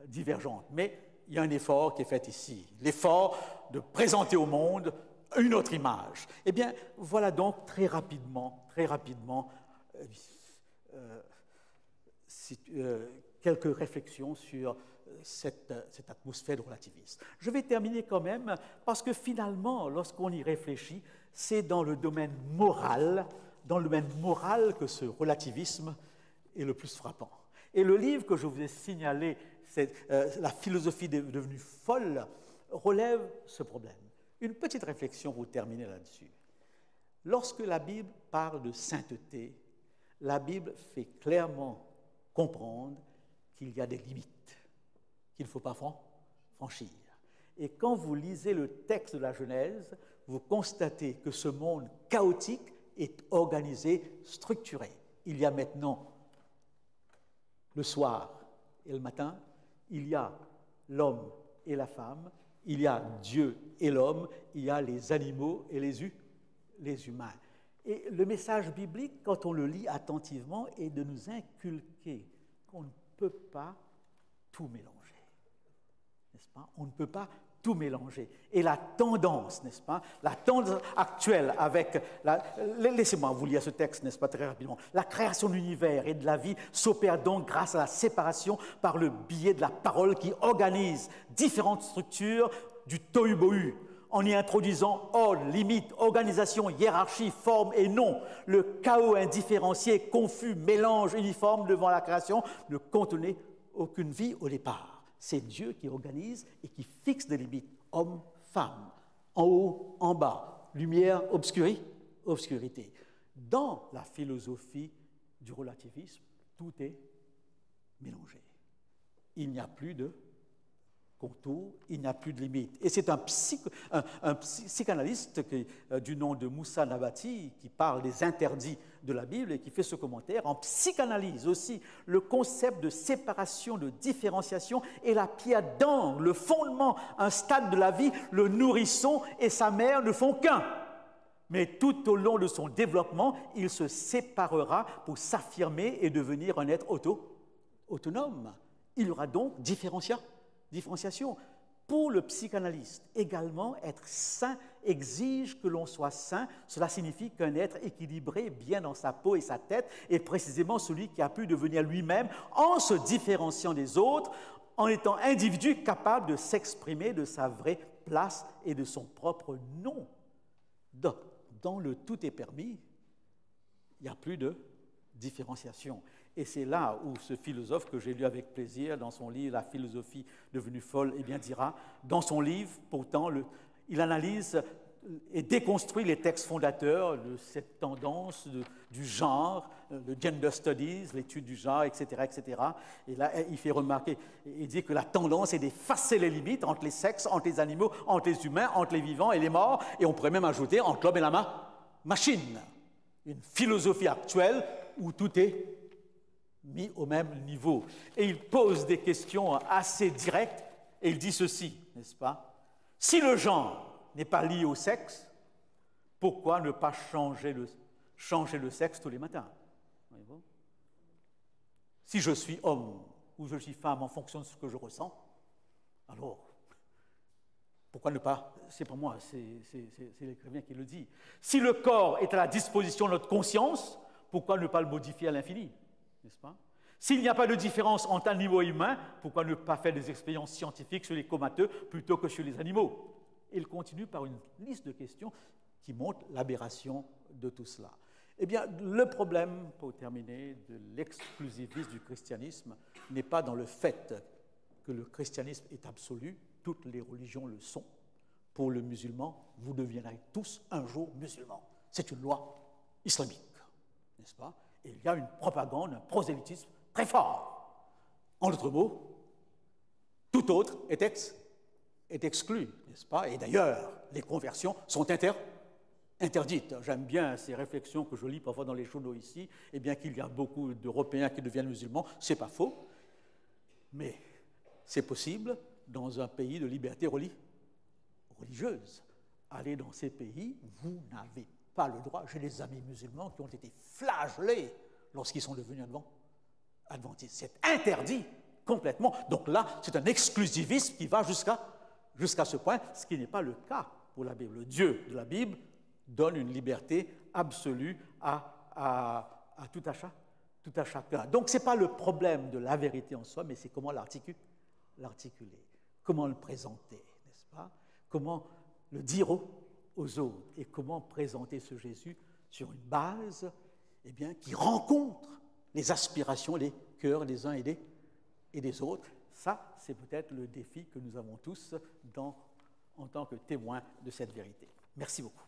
Speaker 1: divergentes. Mais il y a un effort qui est fait ici, l'effort de présenter au monde une autre image. Eh bien, voilà donc très rapidement, quelques réflexions sur cette atmosphère de relativisme. Je vais terminer quand même, parce que finalement, lorsqu'on y réfléchit, c'est dans le domaine moral que ce relativisme est le plus frappant. Et le livre que je vous ai signalé, c'est La philosophie devenue folle, relève ce problème. Une petite réflexion pour terminer là-dessus. Lorsque la Bible parle de sainteté, la Bible fait clairement comprendre qu'il y a des limites, qu'il ne faut pas franchir. Et quand vous lisez le texte de la Genèse, vous constatez que ce monde chaotique est organisé, structuré. Il y a maintenant le soir et le matin, il y a l'homme et la femme, il y a Dieu et l'homme, il y a les animaux et les humains. Et le message biblique, quand on le lit attentivement, est de nous inculquer qu'on ne peut pas tout mélanger, n'est-ce pas? On ne peut pas tout mélanger. Et la tendance, n'est-ce pas? La tendance actuelle avec... Laissez-moi vous lire ce texte, n'est-ce pas, très rapidement. La création de l'univers et de la vie s'opère donc grâce à la séparation par le biais de la parole qui organise différentes structures du tohu-bohu, en y introduisant ordre, limite, organisation, hiérarchie, forme et nom. Le chaos indifférencié, confus, mélange uniforme devant la création ne contenait aucune vie au départ. C'est Dieu qui organise et qui fixe des limites, homme, femme, en haut, en bas, lumière, obscurité. Dans la philosophie du relativisme, tout est mélangé. Il n'y a plus de contours, il n'y a plus de limite. Et c'est un psychanalyste du nom de Moussa Nabati qui parle des interdits de la Bible et qui fait ce commentaire. En psychanalyse aussi, le concept de séparation, de différenciation est la pierre d'angle, le fondement, un stade de la vie. Le nourrisson et sa mère ne font qu'un. Mais tout au long de son développement, il se séparera pour s'affirmer et devenir un être autonome. Il y aura donc différenciation. Pour le psychanalyste, également, être sain exige que l'on soit sain. Cela signifie qu'un être équilibré, bien dans sa peau et sa tête, est précisément celui qui a pu devenir lui-même en se différenciant des autres, en étant individu capable de s'exprimer de sa vraie place et de son propre nom. Dans le tout est permis, il n'y a plus de différenciation. Et c'est là où ce philosophe que j'ai lu avec plaisir dans son livre « La philosophie devenue folle » eh bien, dira, dans son livre, pourtant, il analyse et déconstruit les textes fondateurs de cette tendance du genre, le gender studies, l'étude du genre, etc., etc. Et là, il fait remarquer, il dit que la tendance est d'effacer les limites entre les sexes, entre les animaux, entre les humains, entre les vivants et les morts, et on pourrait même ajouter entre l'homme et la machine. Une philosophie actuelle où tout est mis au même niveau. Et il pose des questions assez directes, et il dit ceci, n'est-ce pas? Si le genre n'est pas lié au sexe, pourquoi ne pas changer le sexe tous les matins? Voyez-vous? Si je suis homme ou je suis femme en fonction de ce que je ressens, alors, pourquoi ne pas? C'est pas moi, c'est l'écrivain qui le dit. Si le corps est à la disposition de notre conscience, pourquoi ne pas le modifier à l'infini? N'est-ce pas? S'il n'y a pas de différence entre animaux et humains, pourquoi ne pas faire des expériences scientifiques sur les comateux plutôt que sur les animaux? Il continue par une liste de questions qui montrent l'aberration de tout cela. Eh bien, le problème, pour terminer, de l'exclusivisme du christianisme n'est pas dans le fait que le christianisme est absolu, toutes les religions le sont. Pour le musulman, vous deviendrez tous un jour musulmans. C'est une loi islamique, n'est-ce pas? Et il y a une propagande, un prosélytisme très fort. En d'autres mots, tout autre est exclu, n'est-ce pas? Et d'ailleurs, les conversions sont interdites. J'aime bien ces réflexions que je lis parfois dans les journaux ici, et bien qu'il y a beaucoup d'Européens qui deviennent musulmans, ce n'est pas faux, mais c'est possible dans un pays de liberté religieuse. Allez dans ces pays, vous n'avez pas le droit. J'ai des amis musulmans qui ont été flagellés lorsqu'ils sont devenus adventistes. C'est interdit complètement. Donc là, c'est un exclusivisme qui va jusqu'à ce point, ce qui n'est pas le cas pour la Bible. Le Dieu de la Bible donne une liberté absolue à tout à chacun. Donc ce n'est pas le problème de la vérité en soi, mais c'est comment l'articuler, comment le présenter, n'est-ce pas? Comment le dire aux autres et comment présenter ce Jésus sur une base eh bien, qui rencontre les aspirations, les cœurs des uns et des autres. Ça, c'est peut-être le défi que nous avons tous en tant que témoins de cette vérité. Merci beaucoup.